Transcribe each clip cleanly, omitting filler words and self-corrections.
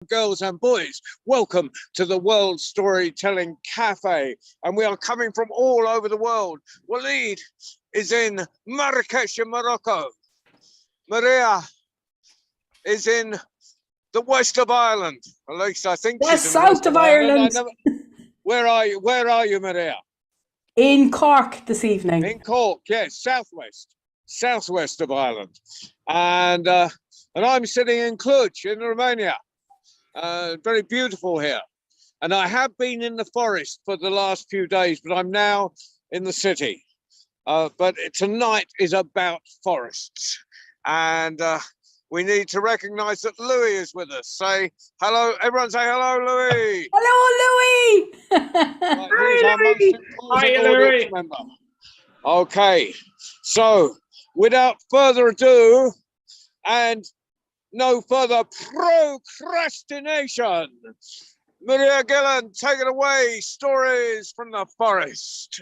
girls and boys, welcome to the World Storytelling Cafe. And we are coming from all over the world. Lloyd is in Marrakesh in Morocco. Maria is in the west of Ireland. At least I think she's in the west south of Ireland. Where are you? Where are you, Maria? In Cork this evening. In Cork, yes, southwest of Ireland. And I'm sitting in Cluj in Romania. Very beautiful here. And I have been in the forest for the last few days, but I'm now in the city. But tonight is about forests. And we need to recognize that Louis is with us. Say hello. Everyone say hello, Louis. Hello, Louis. Hi, Louis. Hi, Louis. Member. Okay. So without further ado, and no further procrastination, Maria Gillan, take it away. Stories from the forest.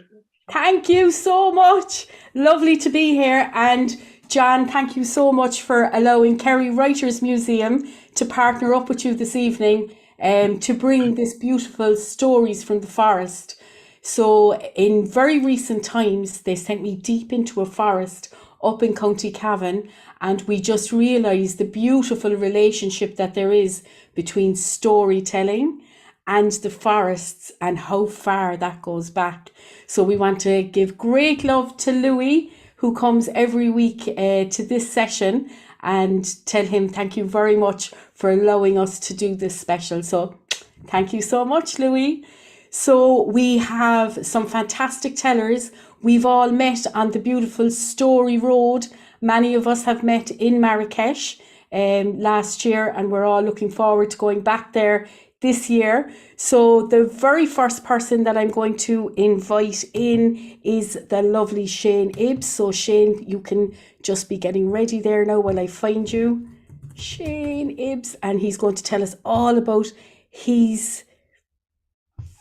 Thank you so much. Lovely to be here. And John, thank you so much for allowing Kerry Writers Museum to partner up with you this evening to bring this beautiful stories from the forest. So in very recent times, they sent me deep into a forest up in County Cavan, and we just realised the beautiful relationship that there is between storytelling and the forests and how far that goes back. So we want to give great love to Louis, who comes every week to this session, and tell him thank you very much for allowing us to do this special. So thank you so much, Louis. So we have some fantastic tellers. We've all met on the beautiful Story Road. Many of us have met in Marrakesh last year, and we're all looking forward to going back there this year. So the very first person that I'm going to invite in is the lovely Shane Ibbs. So Shane, you can just be getting ready there now while I find you. Shane Ibbs, and he's going to tell us all about his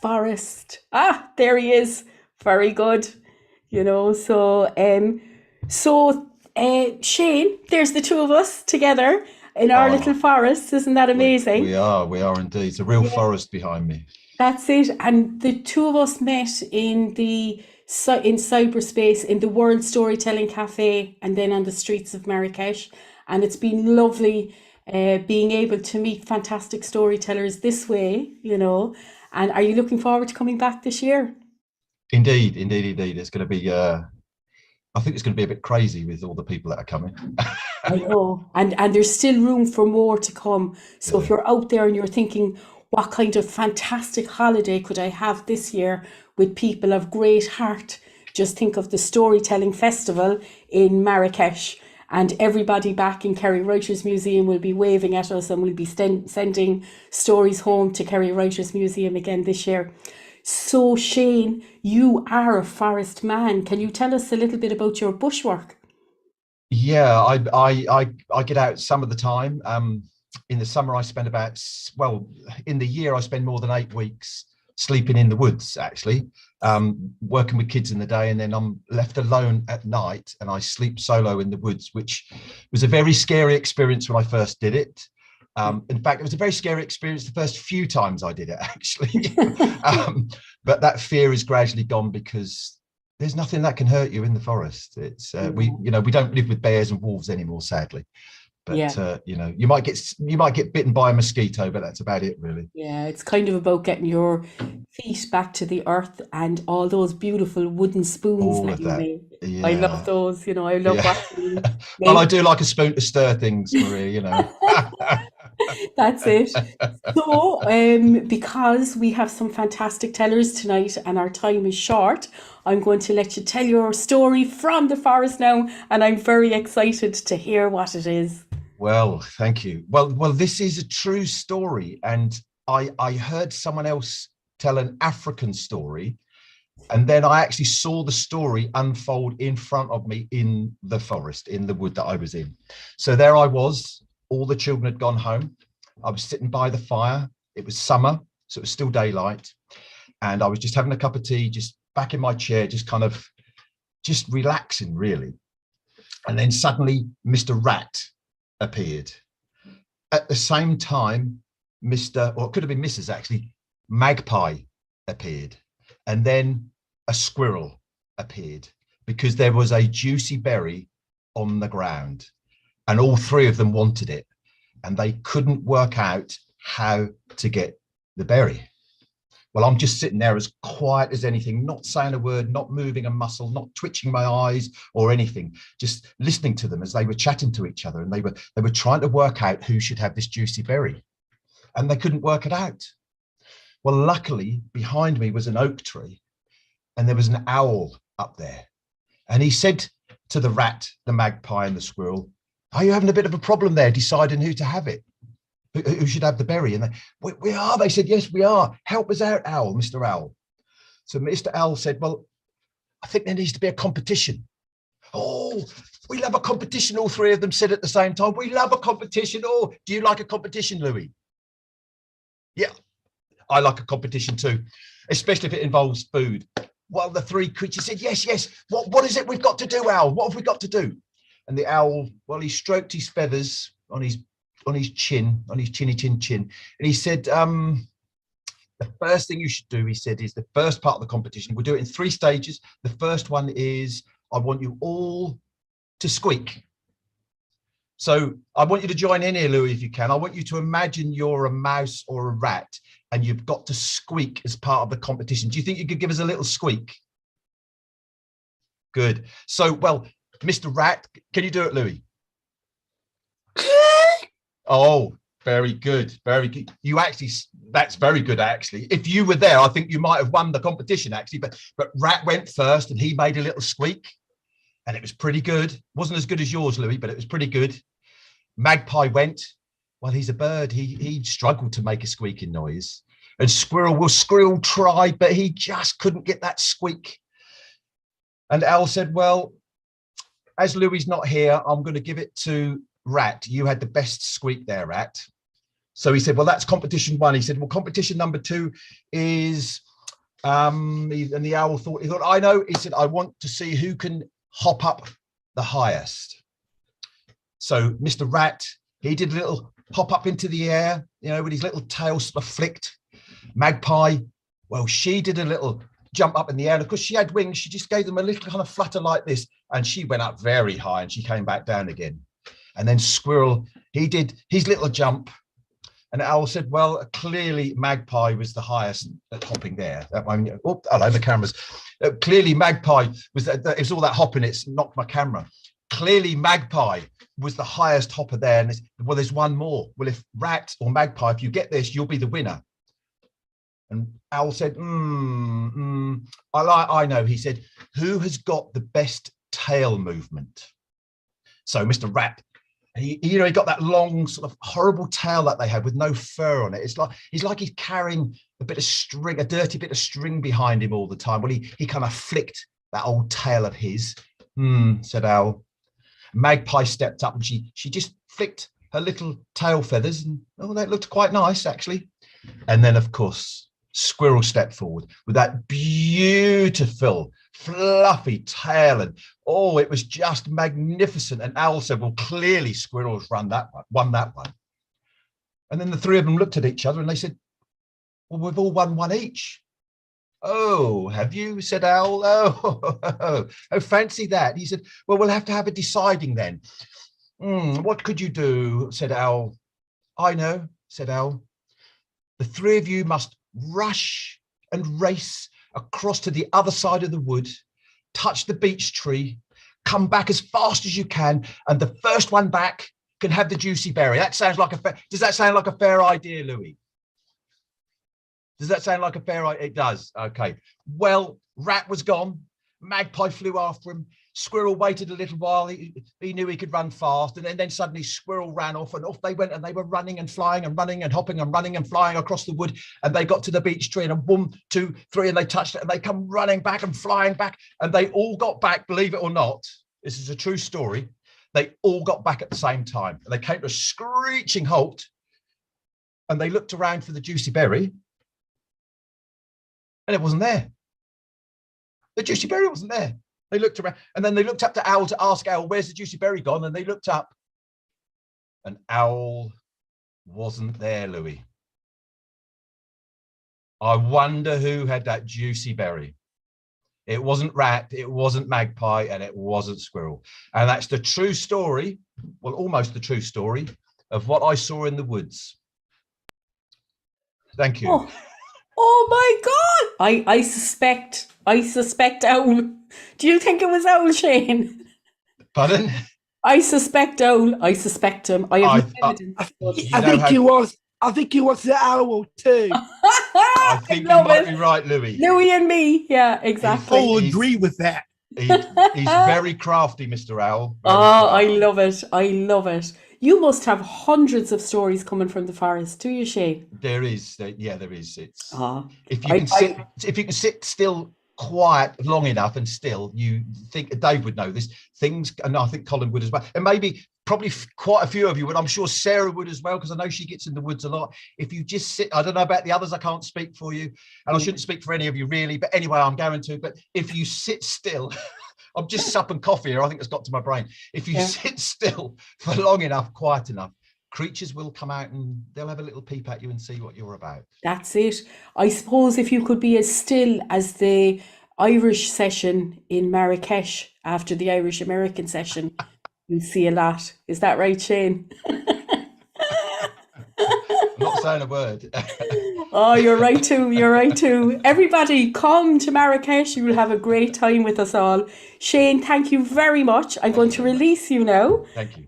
forest. Ah, there he is. Very good. You know, so Shane, there's the two of us together in our little forest. Isn't that amazing? We are indeed. It's a real forest behind me. That's it. And the two of us met in cyberspace in the World Storytelling Cafe, and then on the streets of Marrakesh. And it's been lovely being able to meet fantastic storytellers this way, you know. And are you looking forward to coming back this year? Indeed. It's going to be I think it's going to be a bit crazy with all the people that are coming. I know, and there's still room for more to come. So if you're out there and you're thinking, what kind of fantastic holiday could I have this year with people of great heart? Just think of the Storytelling Festival in Marrakesh, and everybody back in Kerry Writers Museum will be waving at us, and we'll be sending stories home to Kerry Writers Museum again this year. So Shane, you are a forest man. Can you tell us a little bit about your bushwork? Yeah, I get out some of the time. In the summer, I spend in the year I spend more than 8 weeks sleeping in the woods, actually, working with kids in the day, and then I'm left alone at night, and I sleep solo in the woods, which was a very scary experience when I first did it. In fact, it was a very scary experience the first few times I did it, actually. But that fear is gradually gone because there's nothing that can hurt you in the forest. It's we don't live with bears and wolves anymore, sadly. But you might get bitten by a mosquito, but that's about it, really. Yeah, it's kind of about getting your feet back to the earth and all those beautiful wooden spoons that you make. Yeah. I love those. I love watching. Well, I do like a spoon to stir things, Maria. That's it. So, because we have some fantastic tellers tonight and our time is short, I'm going to let you tell your story from the forest now, and I'm very excited to hear what it is. Well, thank you. Well, this is a true story, and I heard someone else tell an African story, and then I actually saw the story unfold in front of me in the forest, in the wood that I was in. So there I was. All the children had gone home. I was sitting by the fire. It was summer, so it was still daylight. And I was just having a cup of tea, just back in my chair, just relaxing, really. And then suddenly Mr. Rat appeared. At the same time, Mr. or it could have been Mrs. actually, Magpie appeared, and then a squirrel appeared, because there was a juicy berry on the ground, and all three of them wanted it, and they couldn't work out how to get the berry. Well, I'm just sitting there as quiet as anything, not saying a word, not moving a muscle, not twitching my eyes or anything, just listening to them as they were chatting to each other, and they were trying to work out who should have this juicy berry, and they couldn't work it out. Well, luckily behind me was an oak tree, and there was an owl up there, and he said to the rat, the magpie, and the squirrel, "Are you having a bit of a problem there deciding who to have it? Who should have the berry?" And we are. They said, "Yes, we are. Help us out, Owl, Mr. Owl." So Mr. Owl said, "Well, I think there needs to be a competition." "Oh, we love a competition," all three of them said at the same time. "We love a competition. Oh, do you like a competition, Louis?" "Yeah, I like a competition too, especially if it involves food." Well, the three creatures said, "Yes, yes. What is it we've got to do, Owl? What have we got to do?" And the owl, well, he stroked his feathers on his chin, on his chinny chin, and he said, "The first thing you should do," he said, "is the first part of the competition. We'll do it in 3 stages. The first one is, I want you all to squeak. So I want you to join in here, Louis, if you can. I want you to imagine you're a mouse or a rat, and you've got to squeak as part of the competition. Do you think you could give us a little squeak?" Good. So, well, Mr. Rat, can you do it, Louis? Oh, very good. Very good. You actually, that's very good, actually. If you were there, I think you might have won the competition, actually. But Rat went first, and he made a little squeak, and it was pretty good. Wasn't as good as yours, Louis, but it was pretty good. Magpie went. Well, he's a bird. He struggled to make a squeaking noise. And Squirrel tried, but he just couldn't get that squeak. And Owl said, "Well, as Louis's not here, I'm going to give it to Rat. You had the best squeak there, Rat." So he said, "Well, that's competition 1. He said, "Well, competition number 2 is," and the owl thought, "I know." He said, "I want to see who can hop up the highest." So Mr. Rat, he did a little hop up into the air, with his little tail sort of flicked. Magpie, well, she did a little jump up in the air, and of course she had wings. She just gave them a little kind of flutter like this, and she went up very high, and she came back down again. And then Squirrel, he did his little jump, and Owl said, "Well, clearly Magpie was the highest at hopping there." Oh, hello, the cameras. Clearly Magpie was, it was all that hopping, it's knocked my camera. Clearly Magpie was the highest hopper there. And well, there's one more. Well, if Rat or Magpie, if you get this, you'll be the winner. And Owl said, I know. He said, "Who has got the best tail movement?" So Mr. Rat, he got that long sort of horrible tail that they had with no fur on it. It's like he's carrying a bit of string, a dirty bit of string behind him all the time. Well, he kind of flicked that old tail of his. Said Owl. Magpie stepped up, and she just flicked her little tail feathers, and that looked quite nice, actually. And then, of course, Squirrel stepped forward with that beautiful fluffy tail, and it was just magnificent. And Owl said, "Well, clearly Squirrel's won that one." And then the three of them looked at each other, and they said, "Well, we've all won one each." "Oh, have you?" said Owl. Oh, fancy that." He said, "Well, we'll have to have a deciding then." "What could you do?" said Owl. "I know," said Owl. "The three of you must rush and race across to the other side of the wood, touch the beech tree, come back as fast as you can, and the first one back can have the juicy berry." Does that sound like a fair idea, Louis? Does that sound like a fair idea? It does. Okay. Well, Rat was gone. Magpie flew after him. Squirrel waited a little while. He knew he could run fast. And then suddenly Squirrel ran off, and off they went, and they were running and flying and running and hopping and running and flying across the wood. And they got to the beech tree, and 1, 2, 3, and they touched it, and they come running back and flying back. And they all got back, believe it or not. This is a true story. They all got back at the same time. And they came to a screeching halt, and they looked around for the juicy berry. And it wasn't there. The juicy berry wasn't there. They looked around, and then they looked up to Owl to ask Owl, "Where's the juicy berry gone?" And they looked up, and Owl wasn't there, Louis. I wonder who had that juicy berry. It wasn't rat, it wasn't magpie, and it wasn't squirrel. And that's the true story, well, almost the true story of what I saw in the woods. Thank you. Oh my God! I suspect owl. Do you think it was owl, Shane? Pardon? I suspect owl. I suspect him. I have no evidence. I think he was the owl too. I think you might be right, Louis. Louis and me. Yeah, exactly. I'll agree with that. He's very crafty, Mr. Owl. I love it. I love it. You must have hundreds of stories coming from the forest, do you, Shane? There is. Yeah, there is. It's if you can sit still quiet long enough and still, you think Dave would know this, things, and I think Colin would as well, and maybe probably quite a few of you would. I'm sure Sarah would as well, because I know she gets in the woods a lot. If you just sit, I don't know about the others, I can't speak for you, and I shouldn't speak for any of you really, but anyway, I'm going to. But if you sit still, I'm just supping coffee here, I think it's got to my brain. If you sit still for long enough, quiet enough, creatures will come out and they'll have a little peep at you and see what you're about. That's it. I suppose if you could be as still as the Irish session in Marrakesh after the Irish American session, you'll see a lot. Is that right, Shane? I'm not saying a word. Oh, you're right too. You're right too. Everybody, come to Marrakesh. You will have a great time with us all. Shane, thank you very much. I'm going to release you now. Thank you.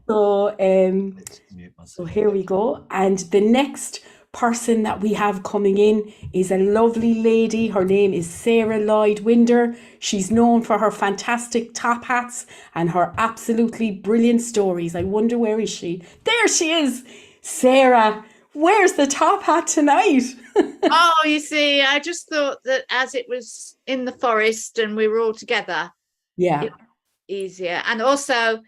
So here we go. And the next person that we have coming in is a lovely lady. Her name is Sarah Lloyd Winder. She's known for her fantastic top hats and her absolutely brilliant stories. I wonder, where is she? There she is. Sarah, where's the top hat tonight? Oh, you see, I just thought that as it was in the forest and we were all together, Yeah, it was easier. And also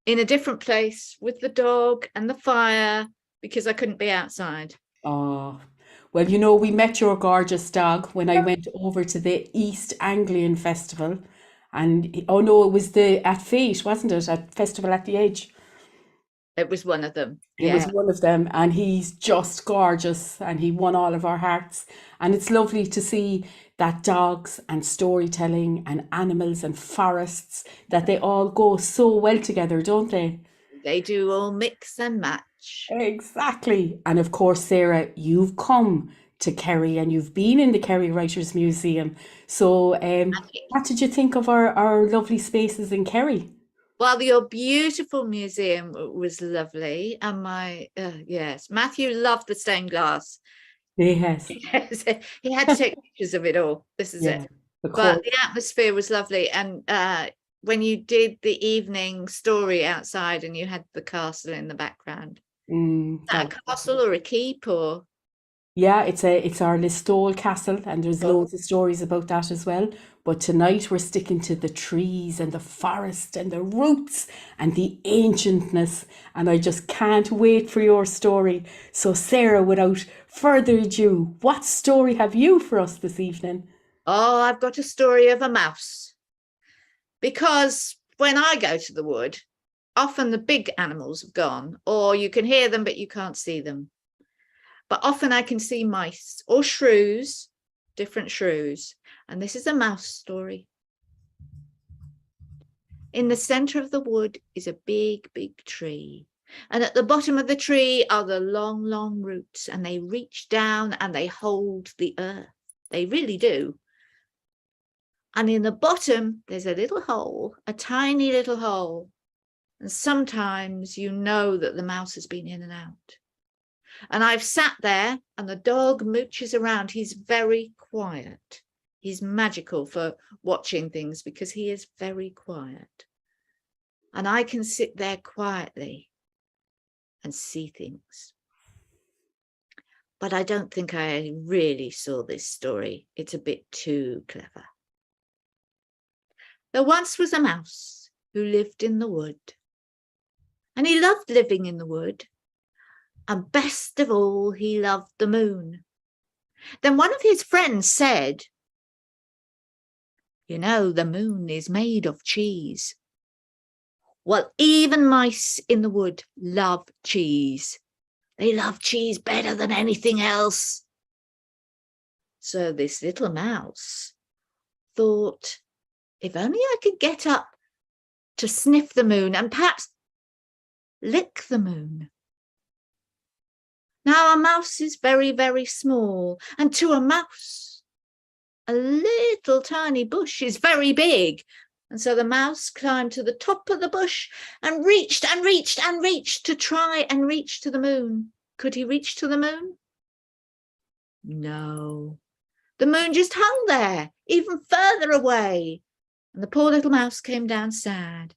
in a different place with the dog and the fire, because I couldn't be outside. Oh, well, you know, we met your gorgeous dog when I went over to the East Anglian Festival. And, oh no, it was at Fate, wasn't it? At Festival at the Edge. It was one of them. It was one of them, and he's just gorgeous, and he won all of our hearts. And it's lovely to see that dogs and storytelling and animals and forests, that they all go so well together, don't they? They do all mix and match. Exactly. And of course, Sarah, you've come to Kerry and you've been in the Kerry Writers Museum. So what did you think of our lovely spaces in Kerry? Well, your beautiful museum was lovely. And yes, Matthew loved the stained glass. Yes. Yes, he had to take pictures of it all. This is it. But the atmosphere was lovely. And when you did the evening story outside and you had the castle in the background, is that a castle or a keep or? Yeah, it's our Listowel Castle, and there's loads of stories about that as well. But tonight we're sticking to the trees and the forest and the roots and the ancientness. And I just can't wait for your story. So Sarah, without further ado, what story have you for us this evening? Oh, I've got a story of a mouse. Because when I go to the wood, often the big animals have gone, or you can hear them, but you can't see them. But often I can see mice or shrews, different shrews. And this is a mouse story. In the center of the wood is a big, big tree. And at the bottom of the tree are the long, long roots. And they reach down and they hold the earth. They really do. And in the bottom, there's a little hole, a tiny little hole. And sometimes you know that the mouse has been in and out. And I've sat there and the dog mooches around. He's very quiet. He's magical for watching things because he is very quiet. And I can sit there quietly and see things. But I don't think I really saw this story. It's a bit too clever. There once was a mouse who lived in the wood. And he loved living in the wood. And best of all, he loved the moon. Then one of his friends said, "You know, the moon is made of cheese." Well, even mice in the wood love cheese. They love cheese better than anything else. So this little mouse thought, if only I could get up to sniff the moon and perhaps lick the moon. Now, a mouse is very, very small, and to a mouse, a little tiny bush is very big. And so the mouse climbed to the top of the bush and reached and reached and reached to try and reach to the moon. Could he reach to the moon? No. The moon just hung there, even further away. And the poor little mouse came down sad.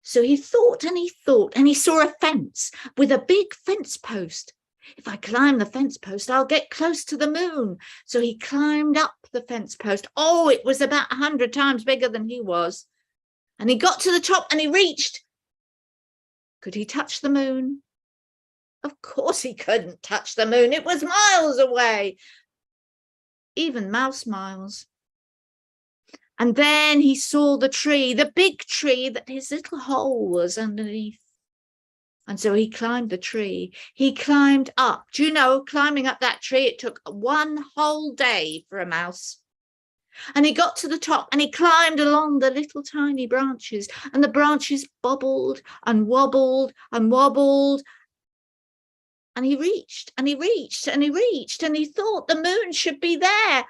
So he thought, and he saw a fence with a big fence post. If I climb the fence post, I'll get close to the moon. So he climbed up the fence post. Oh, it was about 100 times bigger than he was. And he got to the top and he reached. Could he touch the moon? Of course he couldn't touch the moon. It was miles away. Even mouse miles. And then he saw the tree, the big tree that his little hole was underneath. And so he climbed the tree. He climbed up. Do you know, climbing up that tree, it took one whole day for a mouse. And he got to the top and he climbed along the little tiny branches, and the branches bobbled and wobbled and wobbled. And he reached and he reached and he reached, and he thought the moon should be there.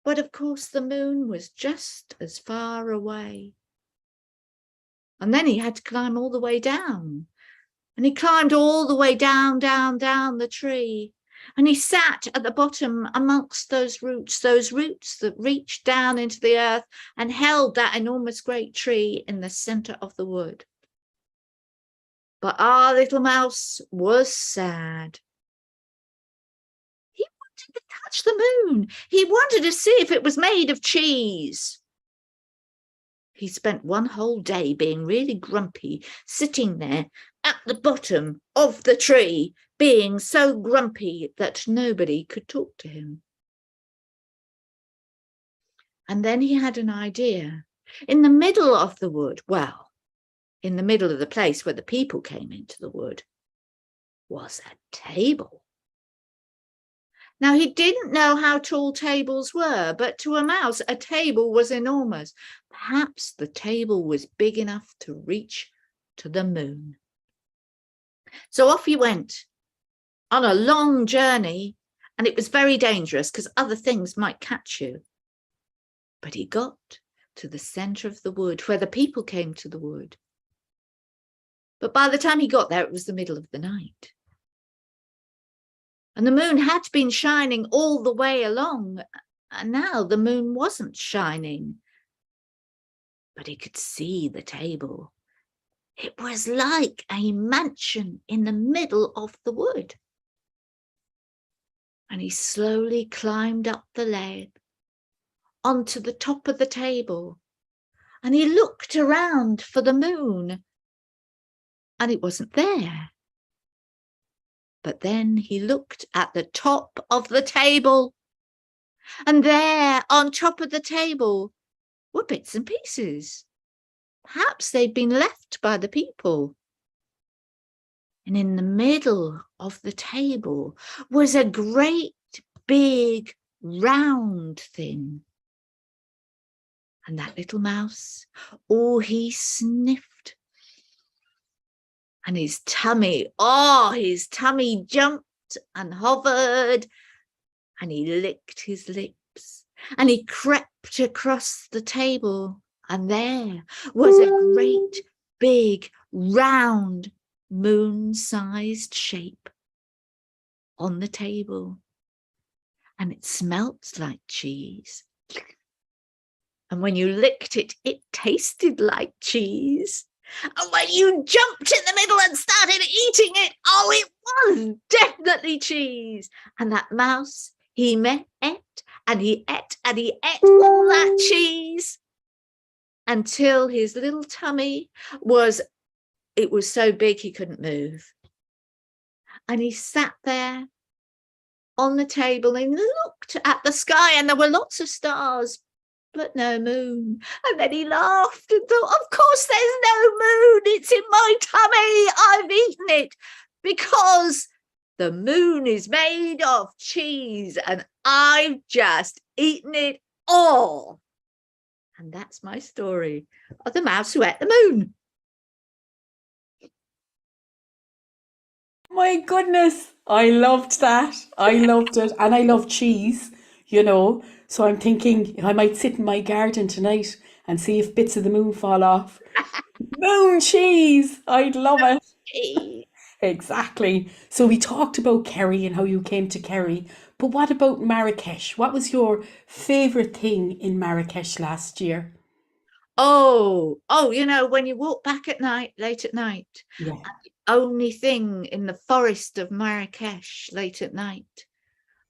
But of course, the moon was just as far away. And then he had to climb all the way down. And he climbed all the way down, down, down the tree. And he sat at the bottom amongst those roots that reached down into the earth and held that enormous great tree in the center of the wood. But our little mouse was sad. He wanted to touch the moon. He wanted to see if it was made of cheese. He spent one whole day being really grumpy, sitting there at the bottom of the tree, being so grumpy that nobody could talk to him. And then he had an idea. In the middle of the wood, well, in the middle of the place where the people came into the wood, was a table. Now, he didn't know how tall tables were, but to a mouse, a table was enormous. Perhaps the table was big enough to reach to the moon. So off he went on a long journey, and it was very dangerous because other things might catch you. But he got to the center of the wood where the people came to the wood. But by the time he got there, it was the middle of the night. And the moon had been shining all the way along, and now the moon wasn't shining. But he could see the table. It was like a mansion in the middle of the wood. And he slowly climbed up the ladder onto the top of the table, and he looked around for the moon, and it wasn't there. But then he looked at the top of the table, and there on top of the table were bits and pieces. Perhaps they'd been left by the people. And in the middle of the table was a great big round thing. And that little mouse, oh, he sniffed. And his tummy jumped and hovered, and he licked his lips, and he crept across the table, and there was a great big round moon-sized shape on the table, and it smelt like cheese. And when you licked it, it tasted like cheese. And when you jumped in the middle and started eating it, oh, it was definitely cheese. And that mouse, he ate and he ate and he ate all that cheese until his little tummy was so big he couldn't move. And he sat there on the table and looked at the sky, and there were lots of stars, but no moon. And then he laughed and thought, of course there's no moon, it's in my tummy, I've eaten it, because The moon is made of cheese, and I've just eaten it all. And that's my story of the mouse who ate the moon. My goodness, I loved that. I loved it. And I love cheese, you know. So I'm thinking I might sit in my garden tonight and see if bits of the moon fall off. Moon cheese. I'd love it. Cheese. Exactly. So we talked about Kerry and how you came to Kerry. But what about Marrakesh? What was your favourite thing in Marrakesh last year? Oh, you know, when you walk back at night, late at night, Yeah. only thing in the forest of Marrakesh late at night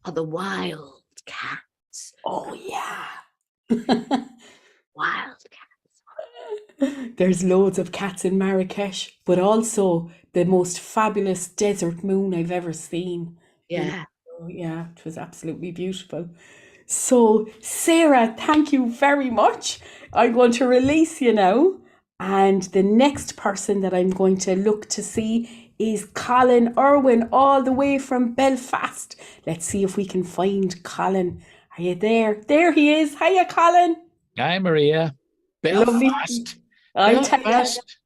are the wild cats. Oh, yeah. Wild cats. There's loads of cats in Marrakesh, but also the most fabulous desert moon I've ever seen. You Yeah. know, yeah, it was absolutely beautiful. So, Sarah, thank you very much. I'm going to release you now. And the next person that I'm going to look to see is Colin Irwin, all the way from Belfast. Let's see if we can find Colin. Are you there? There he is. Hiya, Colin. Hi, Maria. Lovely. Belfast. I tell you. Belfast.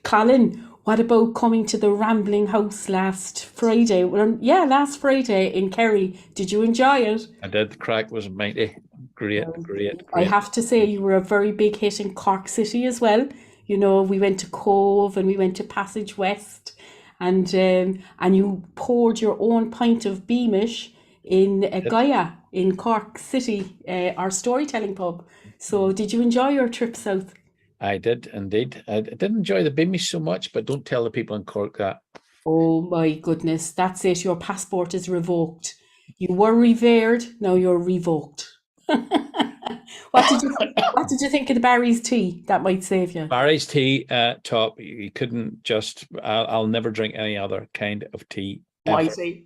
Colin, what about coming to the Rambling House last Friday? Well, yeah, last Friday in Kerry. Did you enjoy it? I did. The crack was mighty. Great. I have to say you were a very big hit in Cork City as well. You know, we went to Cove and we went to Passage West, and you poured your own pint of Beamish in Gaia in Cork City, our storytelling pub. So did you enjoy your trip south? I did indeed. I didn't enjoy the Beamish so much, but don't tell the people in Cork that. Oh my goodness, that's it. Your passport is revoked. You were revered, now you're revoked. What did you think of the Barry's tea? That might save you. Barry's tea, top. You couldn't just. I'll never drink any other kind of tea. Ever. Mighty.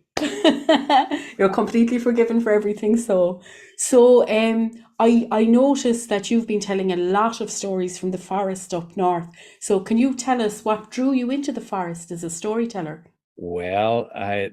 You're completely forgiven for everything. So I noticed that you've been telling a lot of stories from the forest up north. So can you tell us what drew you into the forest as a storyteller? Well, I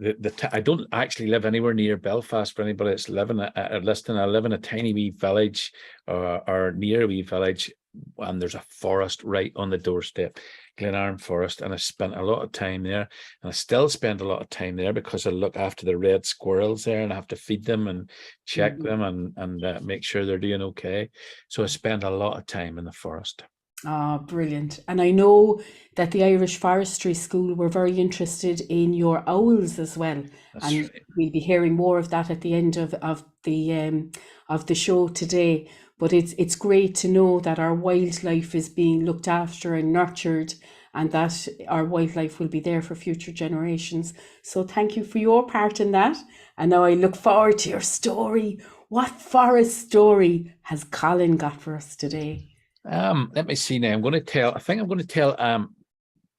don't actually live anywhere near Belfast. For anybody that's listening, I live in a tiny wee village, or near a wee village, and there's a forest right on the doorstep, Glenarm Forest, and I spent a lot of time there, and I still spend a lot of time there because I look after the red squirrels there, and I have to feed them and check them and make sure they're doing okay. So I spend a lot of time in the forest. Ah, brilliant. And I know that the Irish Forestry School were very interested in your owls as well. That's And right. we'll be hearing more of that at the end of the show today. But it's great to know that our wildlife is being looked after and nurtured, and that our wildlife will be there for future generations. So thank you for your part in that. And now I look forward to your story. What forest story has Colin got for us today? Let me see now. I think I'm going to tell.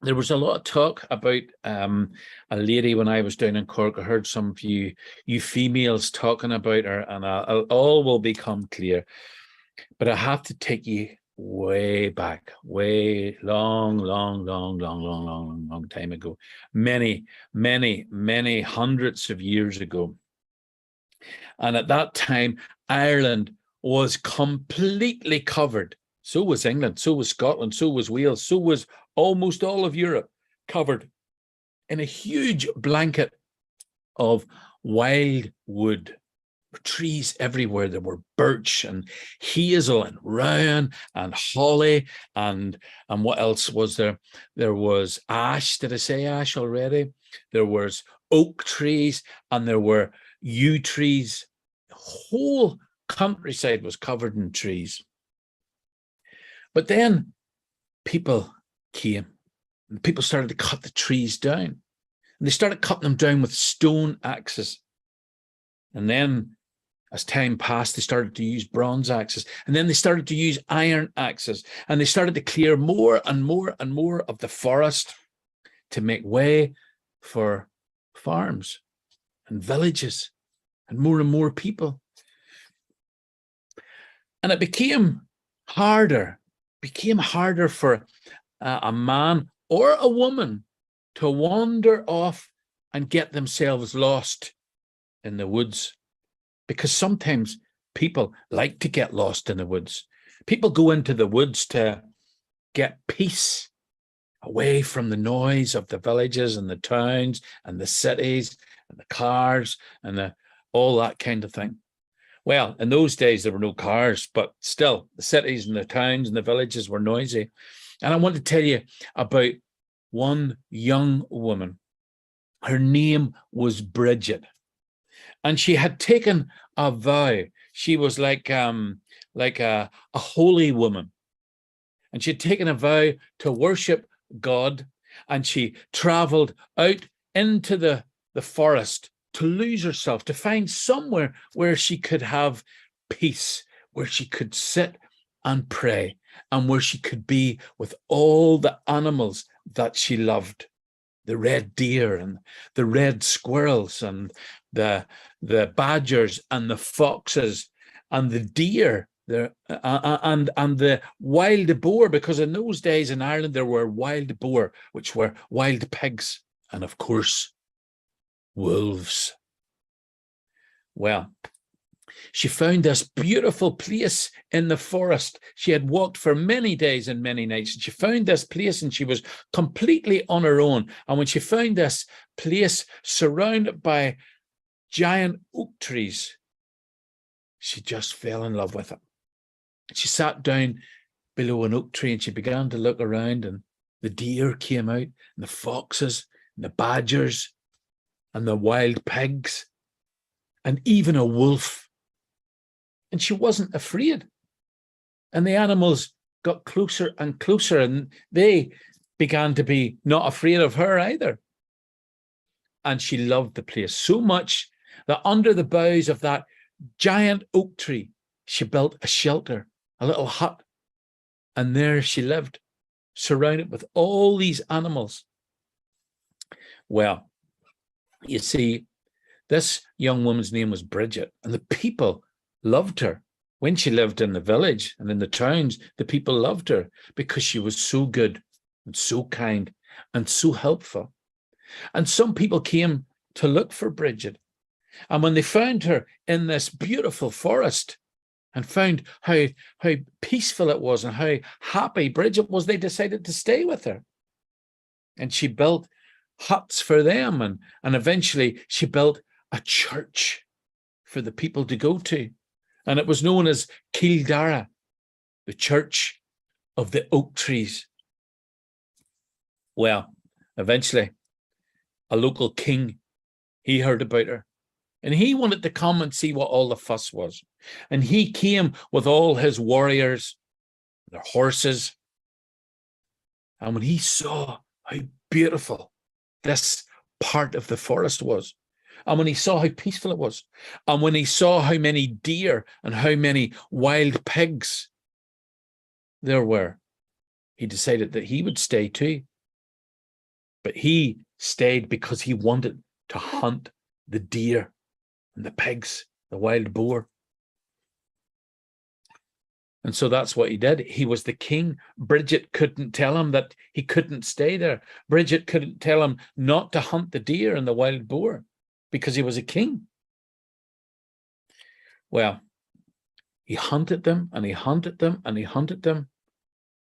There was a lot of talk about a lady when I was down in Cork. I heard some of you females talking about her, and all will become clear. But I have to take you way back, way long time ago, many hundreds of years ago. And at that time, Ireland was completely covered. So was England, so was Scotland, so was Wales, so was almost all of Europe, covered in a huge blanket of wild wood, trees everywhere. There were birch and hazel and rowan and holly and what else was there? There was ash. Did I say ash already? There was oak trees and there were yew trees. The whole countryside was covered in trees. But then people came and people started to cut the trees down, and they started cutting them down with stone axes. And then as time passed, they started to use bronze axes, and then they started to use iron axes, and they started to clear more and more and more of the forest to make way for farms and villages and more people. And it became harder for a man or a woman to wander off and get themselves lost in the woods. Because sometimes people like to get lost in the woods. People go into the woods to get peace, away from the noise of the villages and the towns and the cities and the cars and all that kind of thing. Well, in those days, there were no cars, but still, the cities and the towns and the villages were noisy. And I want to tell you about one young woman. Her name was Bridget. And she had taken a vow. She was like a holy woman. And she had taken a vow to worship God. And she traveled out into the forest to lose herself, to find somewhere where she could have peace, where she could sit and pray, and where she could be with all the animals that she loved. The red deer and the red squirrels and the badgers and the foxes and the deer and the wild boar, because in those days in Ireland there were wild boar, which were wild pigs, and of course wolves. Well, she found this beautiful place in the forest. She had walked for many days and many nights, and she found this place, and she was completely on her own. And when she found this place surrounded by giant oak trees, she just fell in love with it. She sat down below an oak tree and she began to look around, and the deer came out, and the foxes and the badgers and the wild pigs and even a wolf. And she wasn't afraid. And the animals got closer and closer, and they began to be not afraid of her either. And she loved the place so much that under the boughs of that giant oak tree, she built a shelter, a little hut. And there she lived, surrounded with all these animals. Well, you see, this young woman's name was Bridget, and the people loved her. When she lived in the village and in the towns, the people loved her because she was so good and so kind and so helpful. And some people came to look for Bridget. And when they found her in this beautiful forest and found how peaceful it was and how happy Bridget was, they decided to stay with her. And she built huts for them, and eventually she built a church for the people to go to. And it was known as Kildara, the church of the oak trees. Well, eventually, a local king, he heard about her, and he wanted to come and see what all the fuss was. And he came with all his warriors, their horses. And when he saw how beautiful this part of the forest was, and when he saw how peaceful it was, and when he saw how many deer and how many wild pigs there were, he decided that he would stay too. But he stayed because he wanted to hunt the deer and the pigs, the wild boar. And so that's what he did. He was the king. Bridget couldn't tell him that he couldn't stay there. Bridget couldn't tell him not to hunt the deer and the wild boar, because he was a king. Well, he hunted them and he hunted them and he hunted them.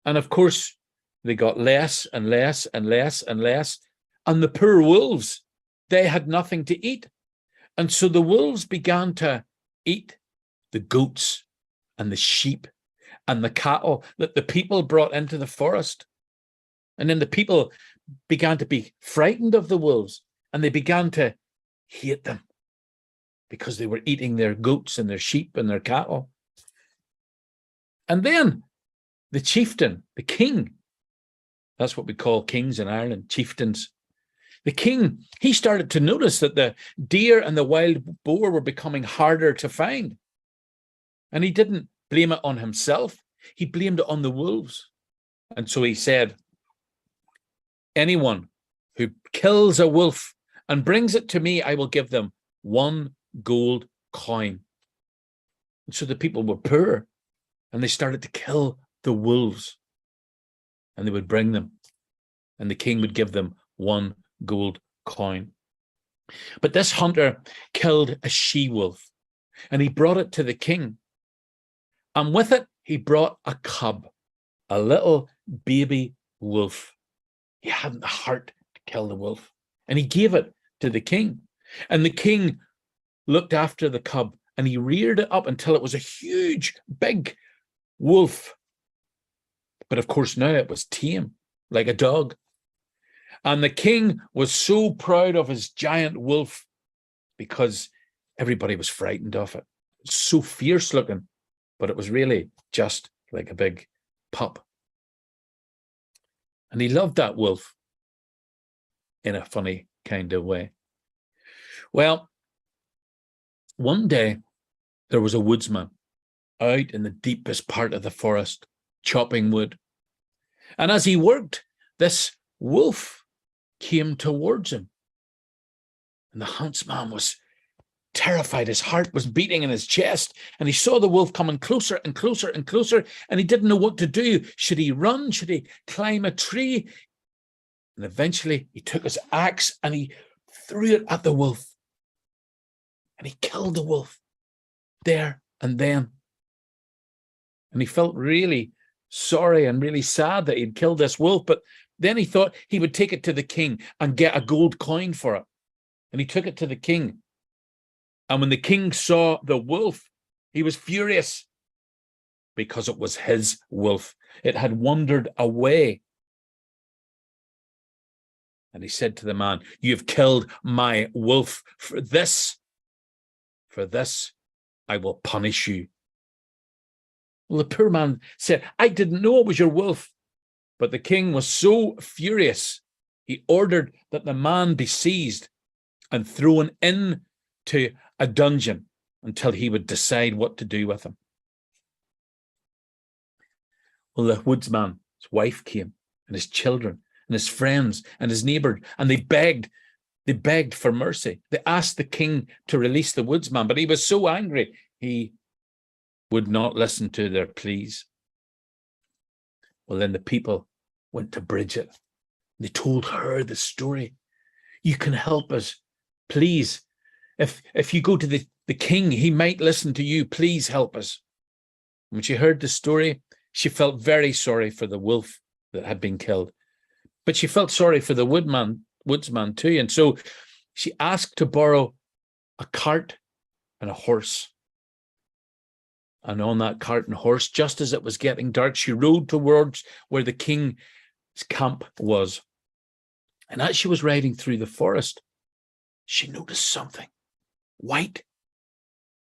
And of course, they got less and less and less and less. And the poor wolves, they had nothing to eat. And so the wolves began to eat the goats and the sheep and the cattle that the people brought into the forest. And then the people began to be frightened of the wolves, and they began to hate them because they were eating their goats and their sheep and their cattle. And then the chieftain, the king, that's what we call kings in Ireland, chieftains. The king, he started to notice that the deer and the wild boar were becoming harder to find. And he didn't blame it on himself. He blamed it on the wolves. And so he said, anyone who kills a wolf and brings it to me, I will give them 1 gold coin. And so the people were poor, and they started to kill the wolves, and they would bring them, and the king would give them 1 gold coin. But this hunter killed a she-wolf, and he brought it to the king. And with it, he brought a cub, a little baby wolf. He hadn't the heart to kill the wolf, and he gave it to the king. And the king looked after the cub, and he reared it up until it was a huge, big wolf. But of course, now it was tame, like a dog. And the king was so proud of his giant wolf because everybody was frightened of it. So fierce looking, but it was really just like a big pup. And he loved that wolf in a funny kind of way. Well, one day there was a woodsman out in the deepest part of the forest chopping wood. And as he worked, this wolf came towards him. And the huntsman was terrified. His heart was beating in his chest, and he saw the wolf coming closer and closer and closer, and he didn't know what to do. Should he run? Should he climb a tree? And eventually he took his axe and he threw it at the wolf. And he killed the wolf there and then. And he felt really sorry and really sad that he'd killed this wolf, but then he thought he would take it to the king and get a gold coin for it. And he took it to the king. And when the king saw the wolf, he was furious because it was his wolf. It had wandered away. And he said to the man, "You've killed my wolf. For this I will punish you." Well, the poor man said, "I didn't know it was your wolf." But the king was so furious, he ordered that the man be seized and thrown into a dungeon until he would decide what to do with him. Well, the woodsman's wife came, and his children, and his friends, and his neighbors, and they begged for mercy. They asked the king to release the woodsman, but he was so angry, he would not listen to their pleas. Well, then the people went to Bridget. They told her the story. "You can help us. Please, if you go to the king, he might listen to you. Please help us." When she heard the story, she felt very sorry for the wolf that had been killed. But she felt sorry for the woodsman too. And so she asked to borrow a cart and a horse. And on that cart and horse, just as it was getting dark, she rode towards where the king's camp was. And as she was riding through the forest, she noticed something white,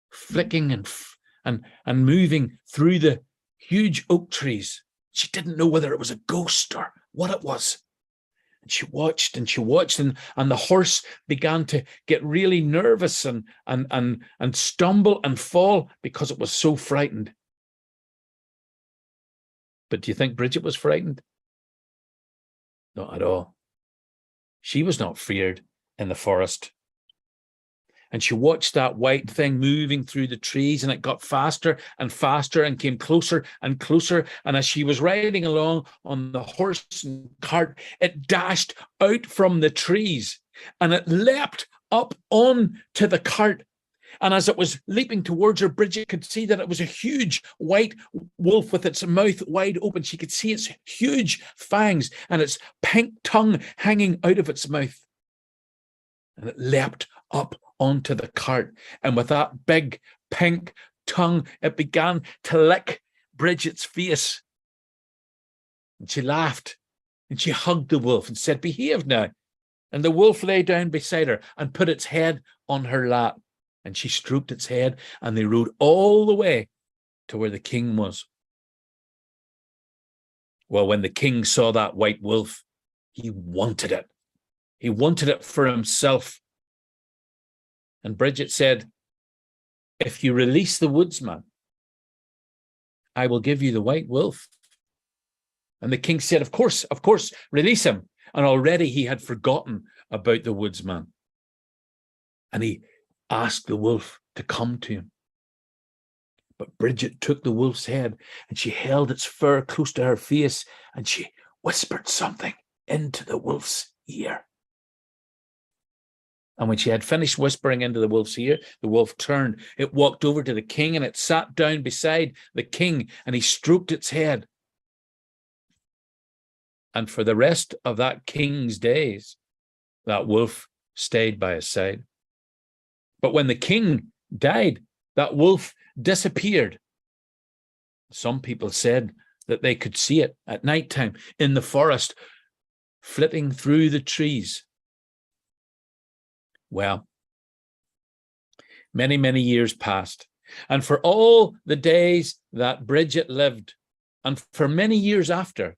flicking and moving through the huge oak trees. She didn't know whether it was a ghost or what it was. And she watched and she watched, and the horse began to get really nervous and stumble and fall because it was so frightened. But do you think Bridget was frightened? Not at all. She was not feared in the forest. And she watched that white thing moving through the trees, and it got faster and faster and came closer and closer. And as she was riding along on the horse and cart, it dashed out from the trees and it leapt up onto the cart. And as it was leaping towards her, Bridget could see that it was a huge white wolf with its mouth wide open. She could see its huge fangs and its pink tongue hanging out of its mouth. And it leapt up onto the cart, and with that big pink tongue, it began to lick Bridget's face. And she laughed, and she hugged the wolf and said, "Behave now." And the wolf lay down beside her and put its head on her lap, and she stroked its head, and they rode all the way to where the king was. Well, when the king saw that white wolf, he wanted it. He wanted it for himself. And Bridget said, "If you release the woodsman, I will give you the white wolf." And the king said, of course, release him. And already he had forgotten about the woodsman. And he asked the wolf to come to him. But Bridget took the wolf's head and she held its fur close to her face, and she whispered something into the wolf's ear. And when she had finished whispering into the wolf's ear, the wolf turned. It walked over to the king and it sat down beside the king and he stroked its head. And for the rest of that king's days, that wolf stayed by his side. But when the king died, that wolf disappeared. Some people said that they could see it at nighttime in the forest, flitting through the trees. Well, many, many years passed, and for all the days that Bridget lived, and for many years after,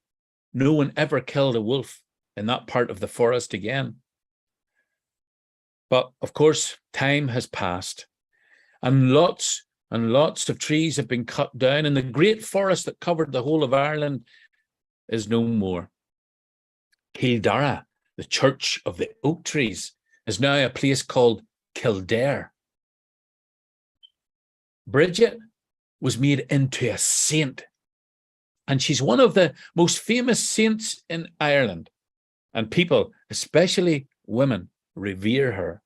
no one ever killed a wolf in that part of the forest again. But of course, time has passed, and lots of trees have been cut down, and the great forest that covered the whole of Ireland is no more. Kildare, the church of the oak trees, is now a place called Kildare. Bridget was made into a saint, and she's one of the most famous saints in Ireland, and people, especially women, revere her.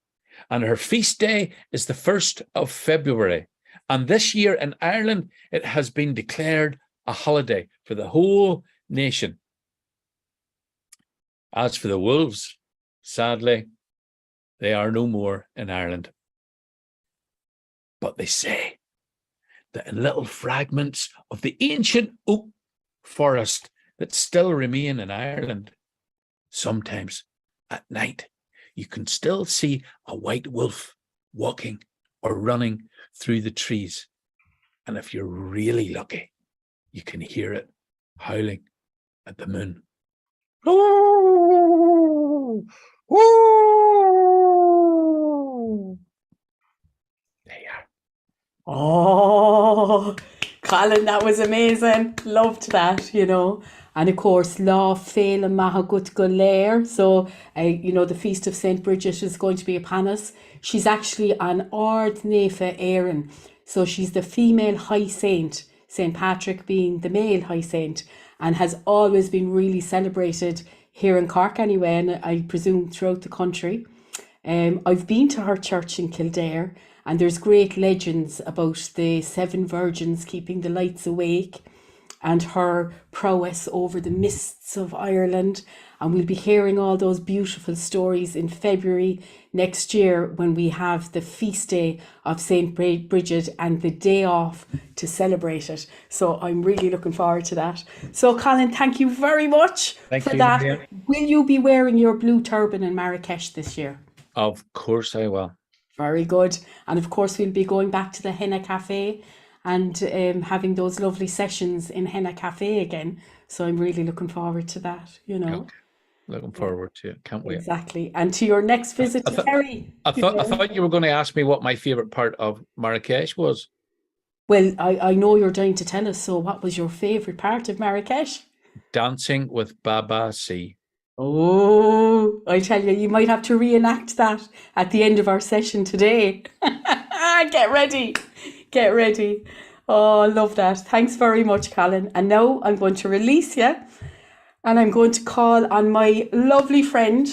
And her feast day is the 1st of February. And this year in Ireland, it has been declared a holiday for the whole nation. As for the wolves, sadly, they are no more in Ireland. But they say that in little fragments of the ancient oak forest that still remain in Ireland, sometimes at night, you can still see a white wolf walking or running through the trees. And if you're really lucky, you can hear it howling at the moon. Oh, oh. There you are. Oh, Colin, that was amazing. Loved that, And of course, Lá Féile Mahagut go Léir. So, the Feast of St. Bridget is going to be upon us. She's actually an Ard Nefa Éireann. So she's the female high saint, St. Patrick being the male high saint, and has always been really celebrated here in Cork anyway, and I presume throughout the country. I've been to her church in Kildare, and there's great legends about the 7 virgins keeping the lights awake and her prowess over the mists of Ireland. And we'll be hearing all those beautiful stories in February next year when we have the feast day of St. Bridget and the day off to celebrate it. So I'm really looking forward to that. So Colin, thank you very much for that. Maria. Will you be wearing your blue turban in Marrakesh this year? Of course I will. Very good. And of course, we'll be going back to the Henna Cafe and having those lovely sessions in Henna Cafe again. So I'm really looking forward to that, Okay. Looking forward to it. Can't wait. Exactly. And to your next visit to Kerry. I thought you were going to ask me what my favourite part of Marrakesh was. Well, I know you're dying to tell us. So what was your favourite part of Marrakesh? Dancing with Baba C. Oh, I tell you, you might have to reenact that at the end of our session today. Get ready. Get ready. Oh, I love that. Thanks very much, Colin. And now I'm going to release you. And I'm going to call on my lovely friend,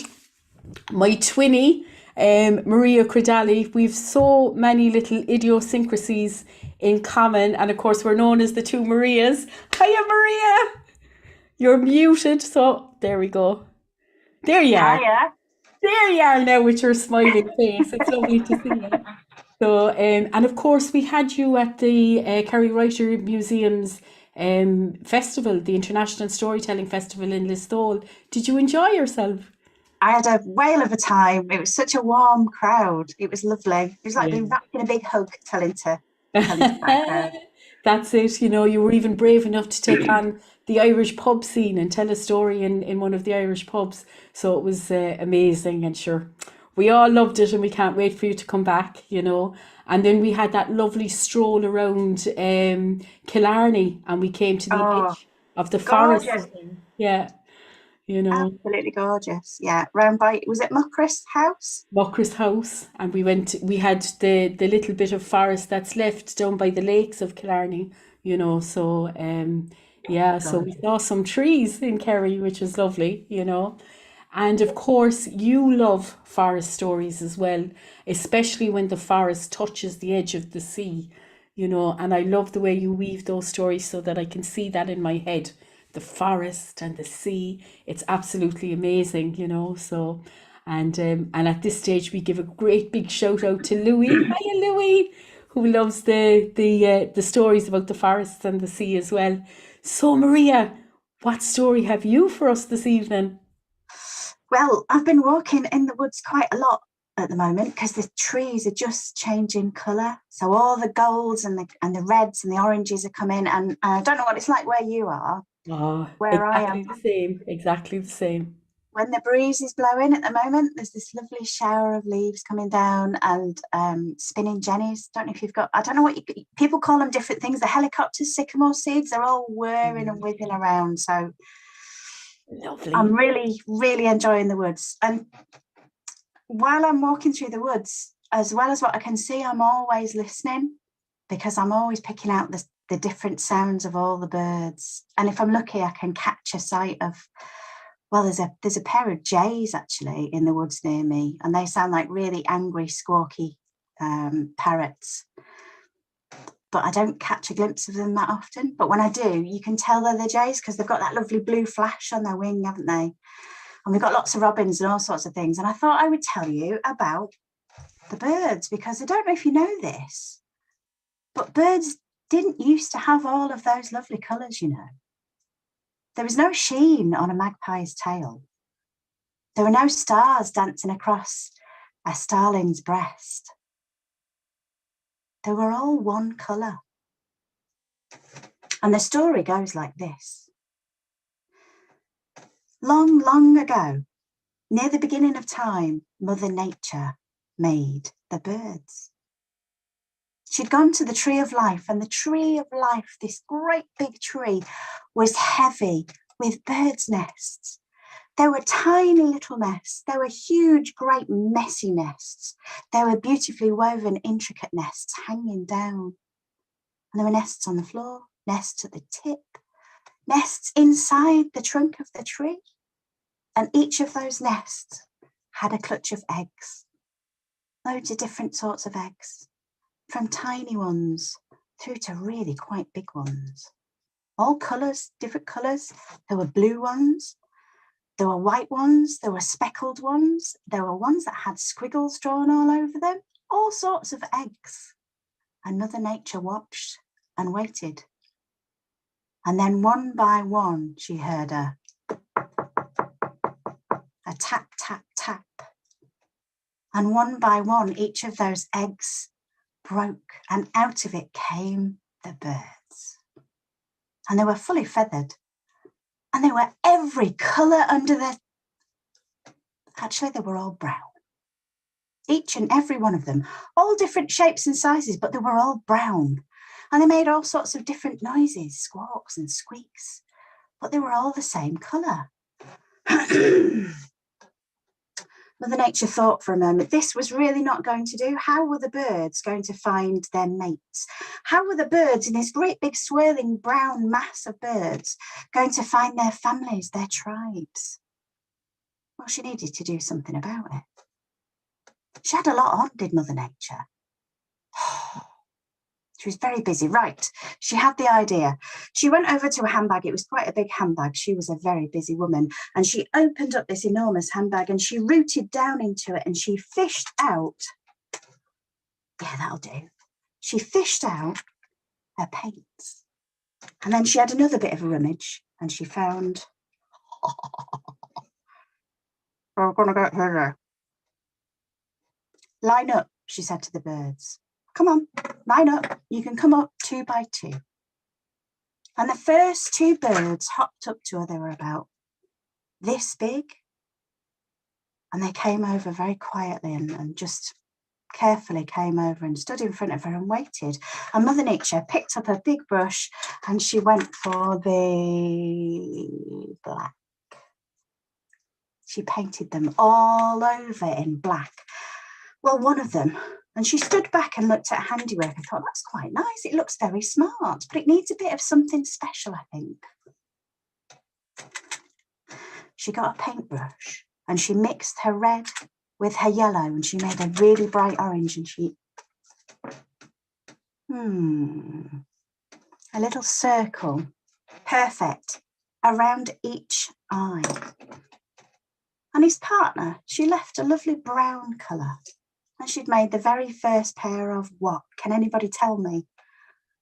my twinny, Maria Credali. We've so many little idiosyncrasies in common. And of course, we're known as the two Marias. Hiya, Maria. You're muted. So there we go. There you are. Hiya. There you are now with your smiling face. It's lovely to see you. So, and of course, we had you at the Kerry Writer Museum's festival, the International Storytelling Festival in Listowel. Did you enjoy yourself? I had a whale of a time. It was such a warm crowd. It was lovely. It was like being wrapped in a big hug, telling to that crowd. That's it. You were even brave enough to take on the Irish pub scene and tell a story in one of the Irish pubs. So it was amazing, and sure, we all loved it, and we can't wait for you to come back, And then we had that lovely stroll around Killarney, and we came to the edge of the forest. Yeah, Absolutely gorgeous. Yeah, round by, was it Muckris House? Muckris House, and we had the little bit of forest that's left down by the lakes of Killarney, so so we saw some trees in Kerry, which was lovely, And of course, you love forest stories as well, especially when the forest touches the edge of the sea, and I love the way you weave those stories so that I can see that in my head. The forest and the sea, it's absolutely amazing, so. And at this stage, we give a great big shout out to Louis. Hiya, Louis, who loves the stories about the forests and the sea as well. So, Maria, what story have you for us this evening? Well, I've been walking in the woods quite a lot at the moment because the trees are just changing colour. So all the golds and the reds and the oranges are coming. And I don't know what it's like where you are. Oh, Where I exactly am. the same. Exactly the same. When the breeze is blowing at the moment, there's this lovely shower of leaves coming down and spinning jennies. Don't know if you've got, I don't know what people call them different things. The helicopters, sycamore seeds, they're all whirring and whizzing around. So Lovely. I'm really, really enjoying the woods. And while I'm walking through the woods, as well as what I can see, I'm always listening because I'm always picking out the different sounds of all the birds. And if I'm lucky, I can catch a sight of, well, there's a pair of jays actually in the woods near me, and they sound like really angry, squawky parrots. But I don't catch a glimpse of them that often. But when I do, you can tell they're the jays because they've got that lovely blue flash on their wing, haven't they? And we've got lots of robins and all sorts of things. And I thought I would tell you about the birds because I don't know if you know this, but birds didn't used to have all of those lovely colours, There was no sheen on a magpie's tail. There were no stars dancing across a starling's breast. They were all one colour. And the story goes like this. Long, long ago, near the beginning of time, Mother Nature made the birds. She'd gone to the tree of life, and the tree of life, this great big tree, was heavy with birds' nests. There were tiny little nests. There were huge, great, messy nests. There were beautifully woven, intricate nests hanging down. And there were nests on the floor, nests at the tip, nests inside the trunk of the tree. And each of those nests had a clutch of eggs, loads of different sorts of eggs, from tiny ones through to really quite big ones. All colours, different colours. There were blue ones, there were white ones, there were speckled ones, there were ones that had squiggles drawn all over them, all sorts of eggs. And Mother Nature watched and waited. And then one by one, she heard a tap, tap, tap. And one by one, each of those eggs broke, and out of it came the birds. And they were fully feathered, and they were every colour under their... Actually, they were all brown. Each and every one of them, all different shapes and sizes, but they were all brown. And they made all sorts of different noises, squawks and squeaks, but they were all the same colour. Mother Nature thought for a moment, this was really not going to do. How were the birds going to find their mates? How were the birds in this great big swirling brown mass of birds going to find their families, their tribes? Well, she needed to do something about it. She had a lot on, did Mother Nature. She was very busy. Right, she had the idea. She went over to a handbag. It was quite a big handbag. She was a very busy woman. And she opened up this enormous handbag and she rooted down into it and she fished out, yeah, that'll do. She fished out her paints. And then she had another bit of a rummage and she found, we're going to get her there. Line up, she said to the birds. Come on, line up. You can come up 2 by 2. And the first 2 birds hopped up to her. They were about this big. And they came over very quietly and just carefully came over and stood in front of her and waited. And Mother Nature picked up a big brush and she went for the black. She painted them all over in black. Well, one of them, and she stood back and looked at her handiwork and thought, that's quite nice. It looks very smart, but it needs a bit of something special, I think. She got a paintbrush and she mixed her red with her yellow, and she made a really bright orange, and she, a little circle, perfect, around each eye. And his partner, she left a lovely brown colour, and she'd made the very first pair of what? Can anybody tell me?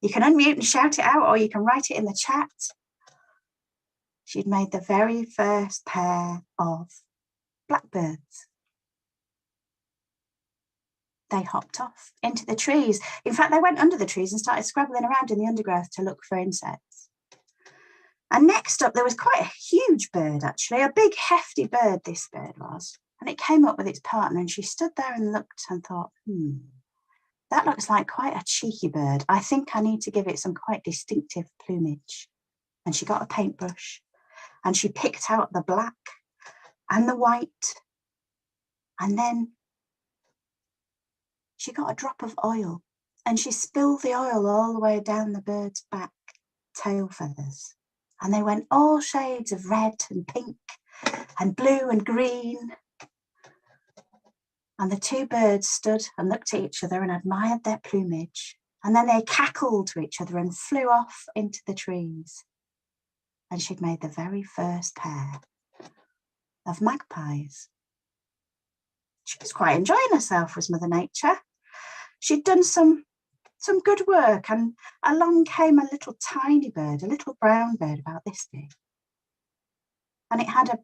You can unmute and shout it out, or you can write it in the chat. She'd made the very first pair of blackbirds. They hopped off into the trees. In fact, they went under the trees and started scrabbling around in the undergrowth to look for insects. And next up, there was quite a huge bird, actually, a big, hefty bird, this bird was. And it came up with its partner, and she stood there and looked and thought, that looks like quite a cheeky bird. I think I need to give it some quite distinctive plumage. And she got a paintbrush, and she picked out the black and the white, and then she got a drop of oil, and she spilled the oil all the way down the bird's back tail feathers, and they went all shades of red and pink and blue and green. And the two birds stood and looked at each other and admired their plumage, and then they cackled to each other and flew off into the trees. And she'd made the very first pair of magpies. She was quite enjoying herself, was Mother Nature. She'd done some good work, and along came a little tiny bird, a little brown bird about this big. And it had a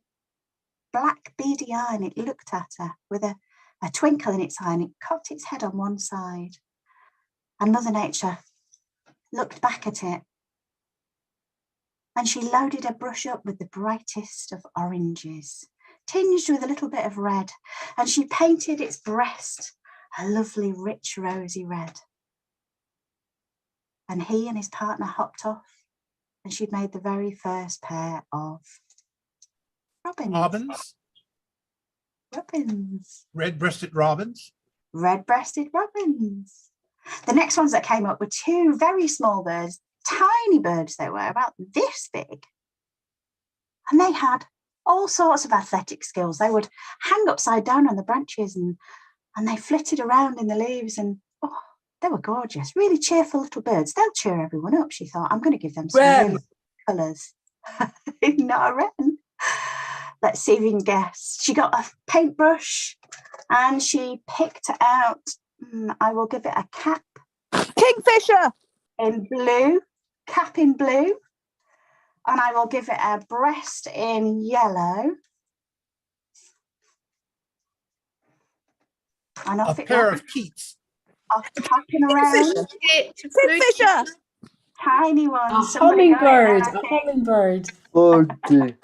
black beady eye, and it looked at her with a twinkle in its eye, and it cocked its head on one side. And Mother Nature looked back at it, and she loaded her brush up with the brightest of oranges, tinged with a little bit of red, and she painted its breast a lovely, rich, rosy red. And he and his partner hopped off, and she'd made the very first pair of robins. Robins. Red-breasted robins. Red-breasted robins. The next ones that came up were two very small birds, tiny birds they were, about this big. And they had all sorts of athletic skills. They would hang upside down on the branches, and they flitted around in the leaves, and they were gorgeous, really cheerful little birds. They'll cheer everyone up, she thought. I'm going to give them some really colours. Not a wren. Let's see if you can guess. She got a paintbrush, and she picked out, I will give it a cap. Kingfisher! In blue, cap in blue. And I will give it a breast in yellow. And off A it pair went. of Keats. Off tapping around. Kingfisher! Tiny A ones. Somebody got it hummingbird. there, I A think. hummingbird. Oh dear.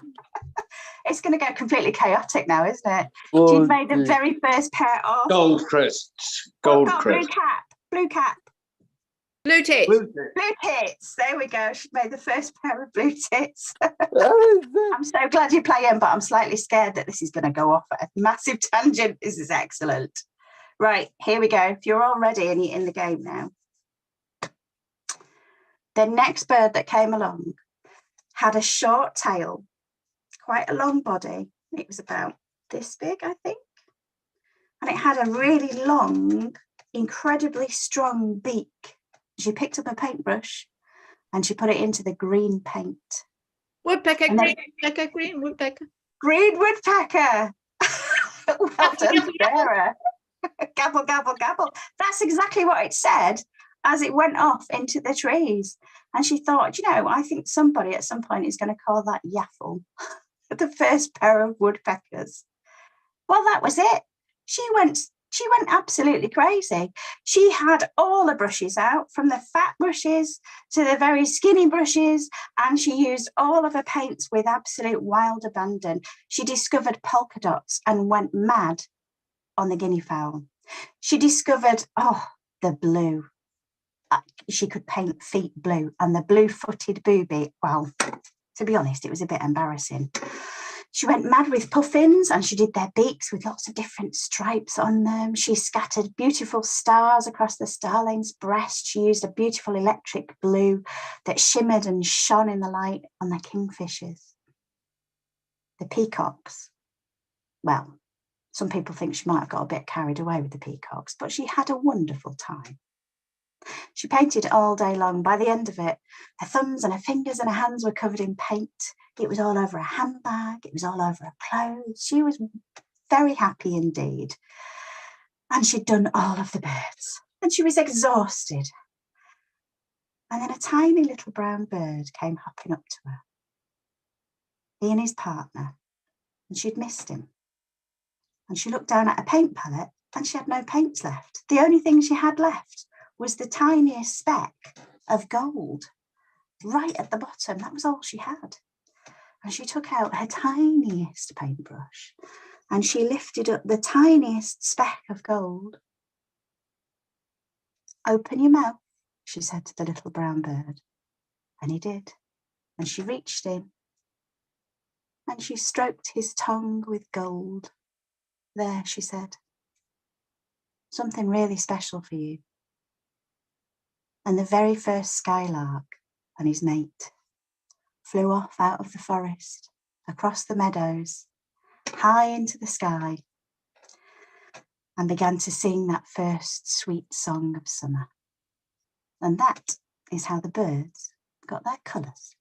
It's going to go completely chaotic now, isn't it? Oh, She'd made the dear. very first pair of Goldcrests. Oh, got blue Goldcrest. cap. Blue cap. Blue tits. Blue tits. There we go. She made the first pair of blue tits. I'm so glad you're playing, but I'm slightly scared that this is going to go off at a massive tangent. This is excellent. Right, here we go. If you're all ready and you're in the game now. The next bird that came along had a short tail, quite a long body. It was about this big, I think. And it had a really long, incredibly strong beak. She picked up a paintbrush and she put it into the green paint. Woodpecker, And then- green woodpecker, green woodpecker. Green woodpecker. Well done, Sarah. Gabble, gabble, gabble. That's exactly what it said as it went off into the trees. And she thought, I think somebody at some point is going to call that yaffle. The first pair of woodpeckers. Well, that was it. She went absolutely crazy. She had all the brushes out, from the fat brushes to the very skinny brushes, and she used all of her paints with absolute wild abandon. She discovered polka dots and went mad on the guinea fowl. She discovered, the blue. She could paint feet blue, and the blue-footed booby, well, to be honest, it was a bit embarrassing. She went mad with puffins, and she did their beaks with lots of different stripes on them. She scattered beautiful stars across the starling's breast. She used a beautiful electric blue that shimmered and shone in the light on the kingfishers. The peacocks well, some people think she might have got a bit carried away with the peacocks, but she had a wonderful time. She painted all day long. By the end of it, her thumbs and her fingers and her hands were covered in paint. It was all over her handbag. It was all over her clothes. She was very happy indeed. And she'd done all of the birds. And she was exhausted. And then a tiny little brown bird came hopping up to her. He and his partner. And she'd missed him. And she looked down at a paint palette and she had no paints left. The only thing she had left was the tiniest speck of gold right at the bottom. That was all she had. And she took out her tiniest paintbrush and she lifted up the tiniest speck of gold. Open your mouth, she said to the little brown bird. And he did. And she reached in and she stroked his tongue with gold. There, she said, something really special for you. And the very first skylark and his mate flew off out of the forest, across the meadows, high into the sky, and began to sing that first sweet song of summer. And that is how the birds got their colours.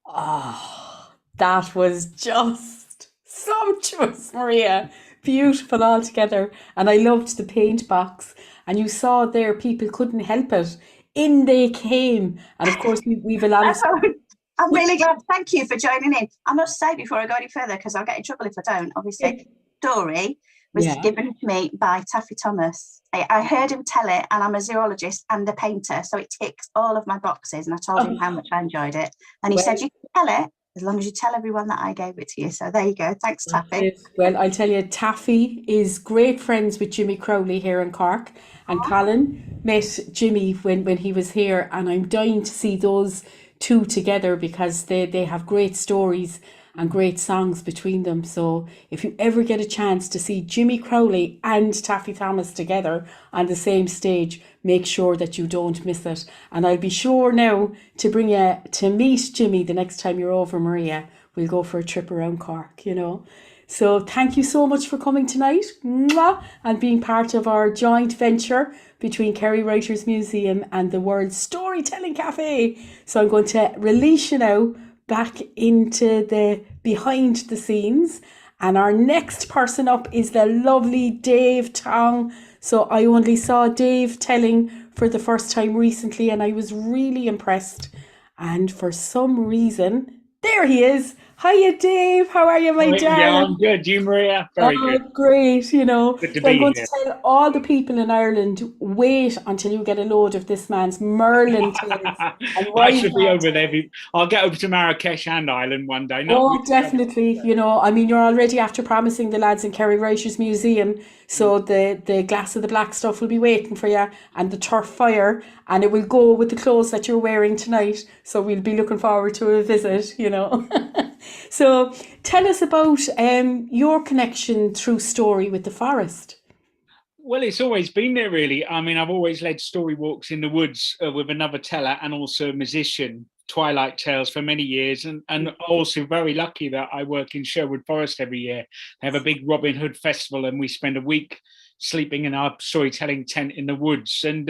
Oh, that was just sumptuous, Maria. Beautiful altogether. And I loved the paint box. And you saw there people couldn't help it. In they came. And of course, we've allowed... I'm really glad. Thank you for joining in. I must say before I go any further, because I'll get in trouble if I don't, obviously, story was given to me by Taffy Thomas. I heard him tell it, and I'm a zoologist and a painter, so it ticks all of my boxes. And I told him how much I enjoyed it. And he said, you can tell it as long as you tell everyone that I gave it to you. So there you go. Thanks, Taffy. Well, I'll tell you, Taffy is great friends with Jimmy Crowley here in Cork. And Colin met Jimmy when he was here. And I'm dying to see those two together because they have great stories and great songs between them. So if you ever get a chance to see Jimmy Crowley and Taffy Thomas together on the same stage, make sure that you don't miss it. And I'll be sure now to bring you to meet Jimmy the next time you're over, Maria. We'll go for a trip around Cork, you know. So thank you so much for coming tonight. Mwah, and being part of our joint venture between Kerry Writers Museum and the World Storytelling Cafe. So I'm going to release you now back into the behind the scenes. And our next person up is the lovely Dave Tong. So I only saw Dave telling for the first time recently and I was really impressed. And for some reason, there he is. Hiya, Dave. How are you, my darling? Yeah, I'm good. You, Maria? Very good. Great, you know. Good to So I'm be going here. to tell all the people in Ireland, wait until you get a load of this man's Merlin tales. And I should be over there. I'll get over to Marrakesh and Ireland one day. Definitely. You know, I mean, you're already after promising the lads in Kerry Writers Museum. So the glass of the black stuff will be waiting for you and the turf fire. And it will go with the clothes that you're wearing tonight. So we'll be looking forward to a visit, you know. So tell us about your connection through story with the forest. Well, it's always been there, really. I mean, I've always led story walks in the woods with another teller and also a musician, Twilight Tales, for many years. And also very lucky that I work in Sherwood Forest every year. They have a big Robin Hood festival and we spend a week sleeping in our storytelling tent in the woods. And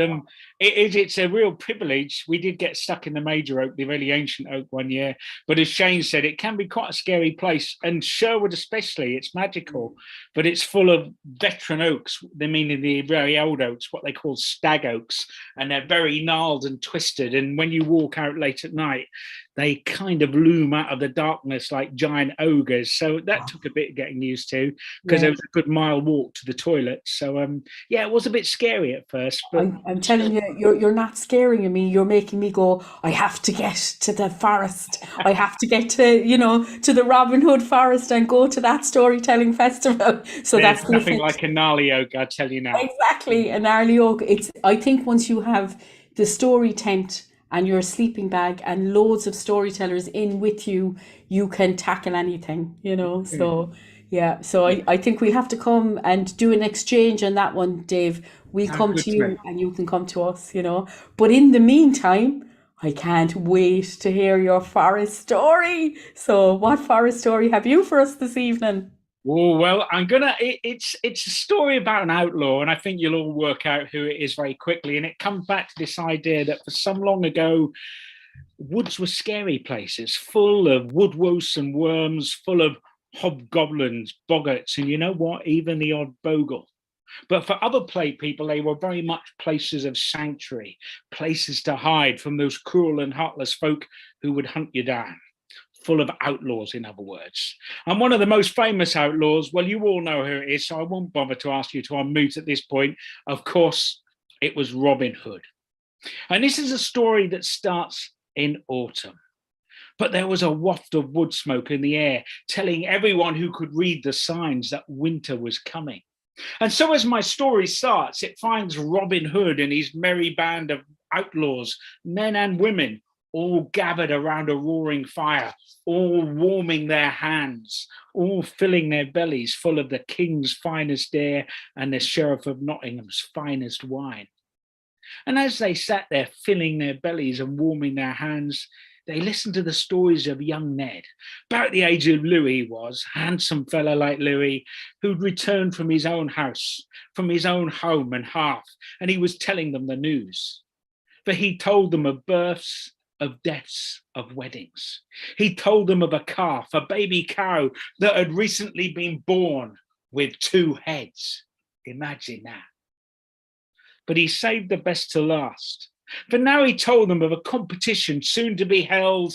it's a real privilege. We did get stuck in the major oak, the really ancient oak, one year. But as Shane said, it can be quite a scary place. And Sherwood especially, it's magical, but it's full of veteran oaks. They mean the very old oaks, what they call stag oaks. And they're very gnarled and twisted. And when you walk out late at night, they kind of loom out of the darkness like giant ogres. So that took a bit of getting used to because there was a good mile walk to the toilet. So, it was a bit scary at first. But I'm telling you, you're not scaring me. You're making me go, I have to get to the forest. I have to get to, you know, to the Robin Hood forest and go to that storytelling festival. So there's that's nothing like a gnarly oak, I tell you now. Exactly, a gnarly oak. I think once you have the story tent and your sleeping bag and loads of storytellers in with you, you can tackle anything, you know. So yeah, so I think we'll have to come and do an exchange on that one, Dave. We'll come to you and you can come to us, you know. But in the meantime, I can't wait to hear your forest story. So what forest story have you for us this evening? Oh, well, it's a story about an outlaw, and I think you'll all work out who it is very quickly. And it comes back to this idea that for some long ago, woods were scary places, full of woodwose and worms, full of hobgoblins, boggarts, and you know what? Even the odd bogle. But for other people, they were very much places of sanctuary, places to hide from those cruel and heartless folk who would hunt you down. Full of outlaws, in other words. And one of the most famous outlaws, well, you all know who it is, so I won't bother to ask you to unmute at this point. Of course, it was Robin Hood. And this is a story that starts in autumn. But there was a waft of wood smoke in the air, telling everyone who could read the signs that winter was coming. And so as my story starts, it finds Robin Hood and his merry band of outlaws, men and women, all gathered around a roaring fire, all warming their hands, all filling their bellies full of the king's finest ale and the Sheriff of Nottingham's finest wine. And as they sat there filling their bellies and warming their hands, they listened to the stories of young Ned, about the age of Louis he was, handsome fellow like Louis, who'd returned from his own house, from his own home and hearth, and he was telling them the news. For he told them of births, of deaths, of weddings. He told them of a calf, a baby cow that had recently been born with 2 heads. Imagine that. But he saved the best to last. For now he told them of a competition soon to be held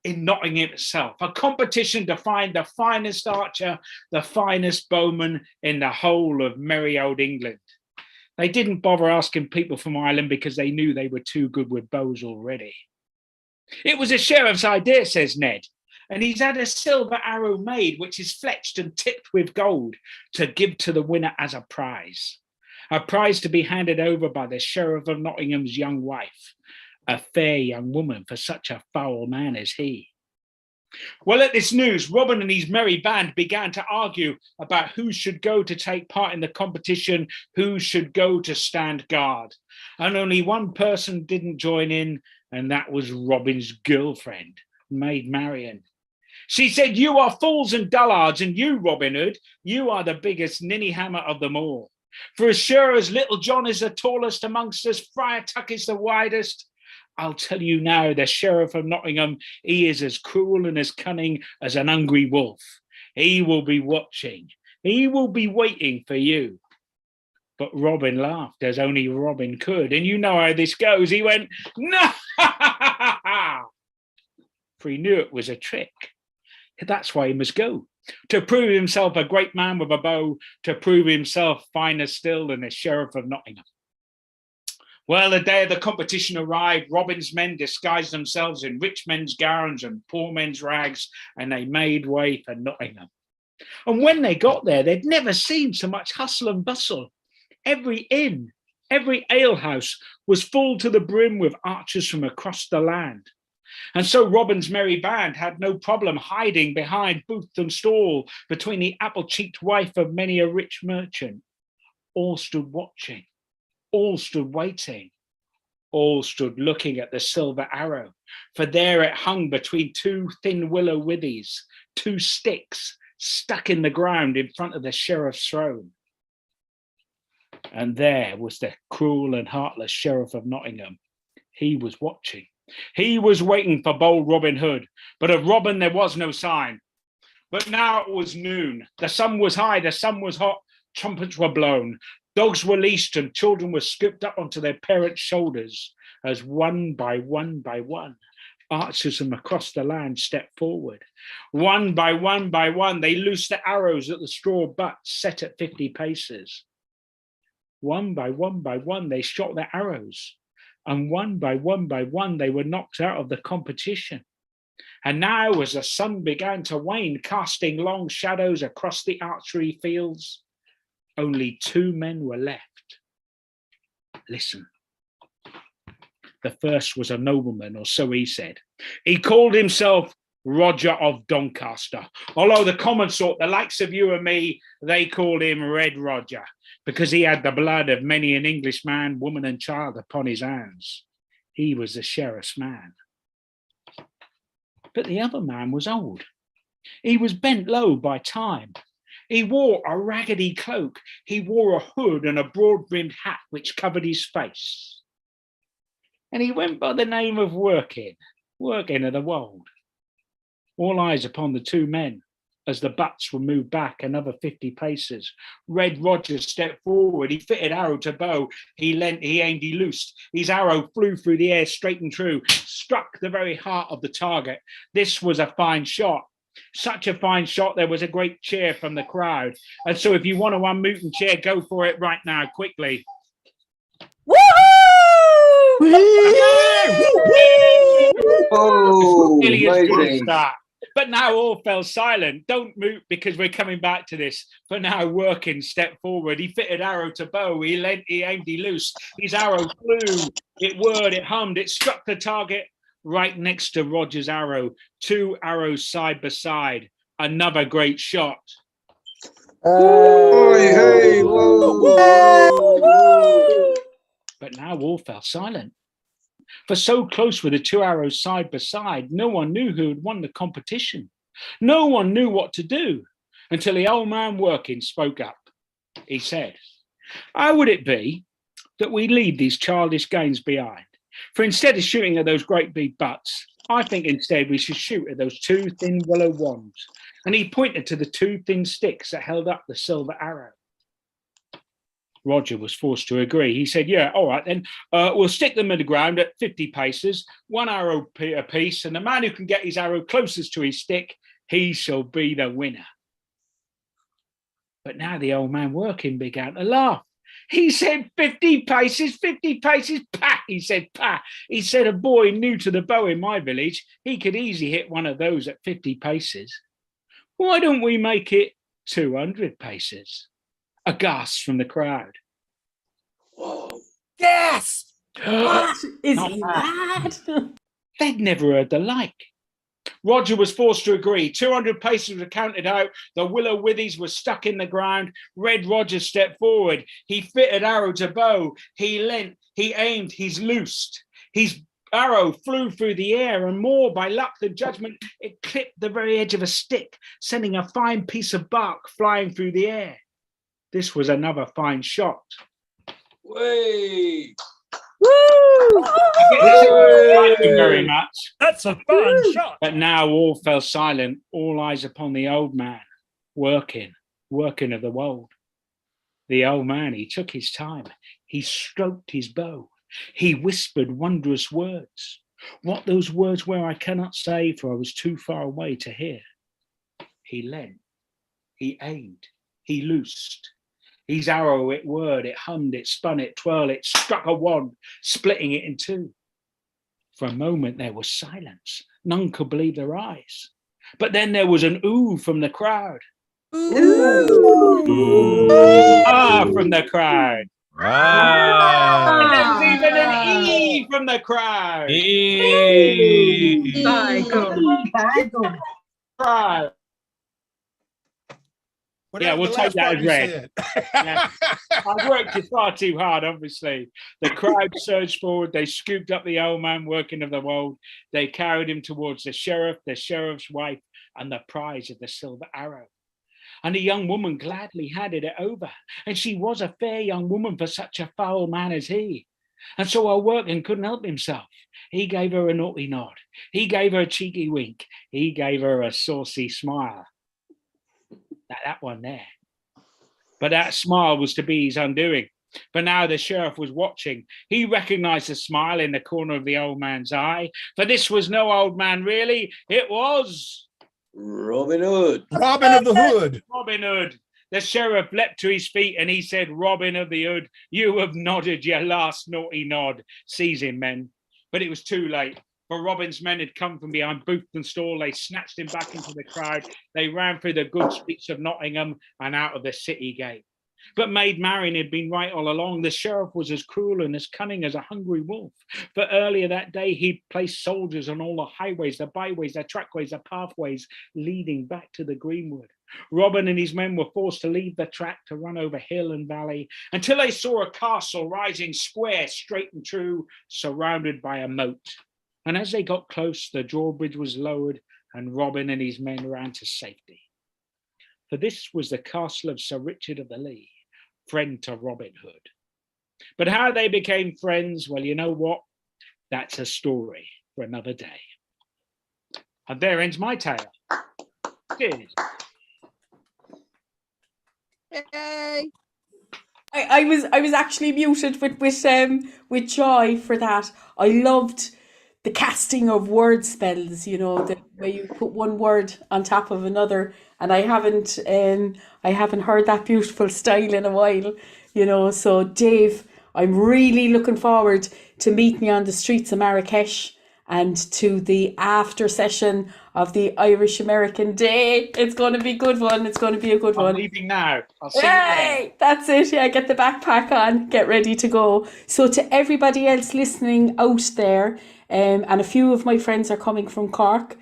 in Nottingham itself, a competition to find the finest archer, the finest bowman in the whole of merry old England. They didn't bother asking people from Ireland because they knew they were too good with bows already. It was a sheriff's idea, says Ned, and he's had a silver arrow made, which is fletched and tipped with gold to give to the winner as a prize to be handed over by the Sheriff of Nottingham's young wife, a fair young woman for such a foul man as he. Well, at this news, Robin and his merry band began to argue about who should go to take part in the competition, who should go to stand guard. And only one person didn't join in, and that was Robin's girlfriend, Maid Marian. She said, "You are fools and dullards, and you, Robin Hood, you are the biggest ninny-hammer of them all. For as sure as Little John is the tallest amongst us, Friar Tuck is the widest. I'll tell you now, the Sheriff of Nottingham, he is as cruel and as cunning as an hungry wolf. He will be watching. He will be waiting for you." But Robin laughed, as only Robin could. And you know how this goes. He went, "No!" For he knew it was a trick. That's why he must go. To prove himself a great man with a bow, to prove himself finer still than the Sheriff of Nottingham. Well, the day of the competition arrived. Robin's men disguised themselves in rich men's gowns and poor men's rags, and they made way for Nottingham. And when they got there, they'd never seen so much hustle and bustle. Every inn, every alehouse was full to the brim with archers from across the land. And so Robin's merry band had no problem hiding behind booth and stall, between the apple-cheeked wife of many a rich merchant. All stood watching, all stood waiting, all stood looking at the silver arrow, for there it hung between 2 thin willow withies, 2 sticks stuck in the ground in front of the sheriff's throne. And there was the cruel and heartless Sheriff of Nottingham. He was watching. He was waiting for bold Robin Hood, but of Robin there was no sign. But now it was noon. The sun was high, the sun was hot, trumpets were blown, dogs were leashed, and children were scooped up onto their parents' shoulders as one by one by one, archers from across the land stepped forward. One by one, they loosed the arrows at the straw butts set at 50 paces. One by one, they shot their arrows. And one by one, they were knocked out of the competition. And now, as the sun began to wane, casting long shadows across the archery fields, only 2 men were left. Listen. The first was a nobleman, or so he said. He called himself Roger of Doncaster, although the common sort, the likes of you and me, they called him Red Roger, because he had the blood of many an English man, woman and child upon his hands. He was the sheriff's man. But the other man was old. He was bent low by time, He wore a raggedy cloak. He wore a hood and a broad-brimmed hat which covered his face. And he went by the name of Working of the Wold. All eyes upon the two men as the butts were moved back another 50 paces. Red Roger stepped forward. He fitted arrow to bow. He leant, he aimed, he loosed. His arrow flew through the air straight and true, struck the very heart of the target. This was a fine shot. Such a fine shot, there was a great cheer from the crowd. And so if you want to unmute and cheer, go for it right now, quickly. Woohoo! Oh, Really is good amazing. start. But now all fell silent. Don't move because we're coming back to this. For now, Working stepped forward. He fitted arrow to bow. He leant, he aimed, he loosed. His arrow flew. It whirred, it hummed. It struck the target right next to Roger's arrow. Two arrows side by side. Another great shot. Oh, hey, whoa. But now all fell silent. For so close were the two arrows side by side, no one knew who had won the competition. No one knew what to do until the old man Working spoke up. He said, how would it be that we leave these childish games behind? For instead of shooting at those great big butts, I think instead we should shoot at those two thin willow wands. And he pointed to the two thin sticks that held up the silver arrow. Roger was forced to agree. He said, yeah, all right, then we'll stick them in the ground at 50 paces, one arrow a piece, and the man who can get his arrow closest to his stick, he shall be the winner. But now the old man Working began to laugh. He said, 50 paces, pah, he said, pah. He said, a boy new to the bow in my village, he could easily hit one of those at 50 paces. Why don't we make it 200 paces? A gasp from the crowd. Yes! Is Not he bad. mad? They'd never heard the like. Roger was forced to agree. 200 paces were counted out. The willow withies were stuck in the ground. Red Roger stepped forward. He fitted arrow to bow. He leant, he aimed, he's loosed. His arrow flew through the air, and more by luck than judgment, it clipped the very edge of a stick, sending a fine piece of bark flying through the air. This was another fine shot. Way. Thank you very much. That's a fun shot. But now all fell silent, all eyes upon the old man, Working of the Wold. The old man, he took his time. He stroked his bow. He whispered wondrous words. What those words were, I cannot say, for I was too far away to hear. He leant, he aimed, he loosed. His arrow, it whirred, it hummed, it spun, it twirled, it struck a wand, splitting it in two. For a moment there was silence. None could believe their eyes. But then there was an ooh from the crowd. Ooh. Ah from the crowd. Ah. And there was even an E from the crowd. Crowd. Yeah, we'll take that as read. Yeah. I worked it far too hard, obviously. The crowd surged forward. They scooped up the old man Working of the Wold. They carried him towards the sheriff's wife, and the prize of the silver arrow. And the young woman gladly handed it over. And she was a fair young woman for such a foul man as he. And so our Working couldn't help himself. He gave her a naughty nod. He gave her a cheeky wink. He gave her a saucy smile. That one there. But that smile was to be his undoing. For now the sheriff was watching. He recognized the smile in the corner of the old man's eye. For this was no old man really. It was Robin Hood. Robin of the Hood. Robin Hood. The sheriff leapt to his feet and he said, Robin of the Hood, you have nodded your last naughty nod. Seize him, men. But it was too late. For Robin's men had come from behind booth and stall. They snatched him back into the crowd. They ran through the good streets of Nottingham and out of the city gate. But Maid Marian had been right all along. The sheriff was as cruel and as cunning as a hungry wolf. For earlier that day, he'd placed soldiers on all the highways, the byways, the trackways, the pathways leading back to the greenwood. Robin and his men were forced to leave the track to run over hill and valley until they saw a castle rising square, straight and true, surrounded by a moat. And as they got close, the drawbridge was lowered and Robin and his men ran to safety. for this was the castle of Sir Richard of the Lee, friend to Robin Hood. But how they became friends, well, you know what? That's a story for another day. And there ends my tale. Cheers. Yay. I was actually muted with joy for that. I loved the casting of word spells, you know, the way you put one word on top of another. And I haven't heard that beautiful style in a while, you know. So Dave, I'm really looking forward to meeting you on the streets of Marrakesh and to the after session of the Irish American Day. It's going to be a good one. It's going to be a good I'm one. leaving now. I'll see you then. Yay! That's it. Yeah, get the backpack on, get ready to go. So to everybody else listening out there, and a few of my friends are coming from Cork,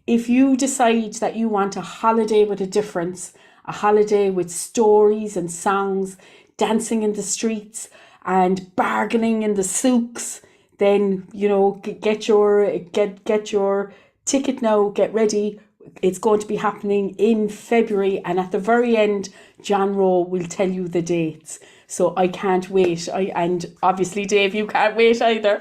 if you decide that you want a holiday with a difference, a holiday with stories and songs, dancing in the streets and bargaining in the souks, then, you know, get your ticket now, get ready. It's going to be happening in February, and at the very end, John Rowe will tell you the dates. So I can't wait. And obviously, Dave, you can't wait either.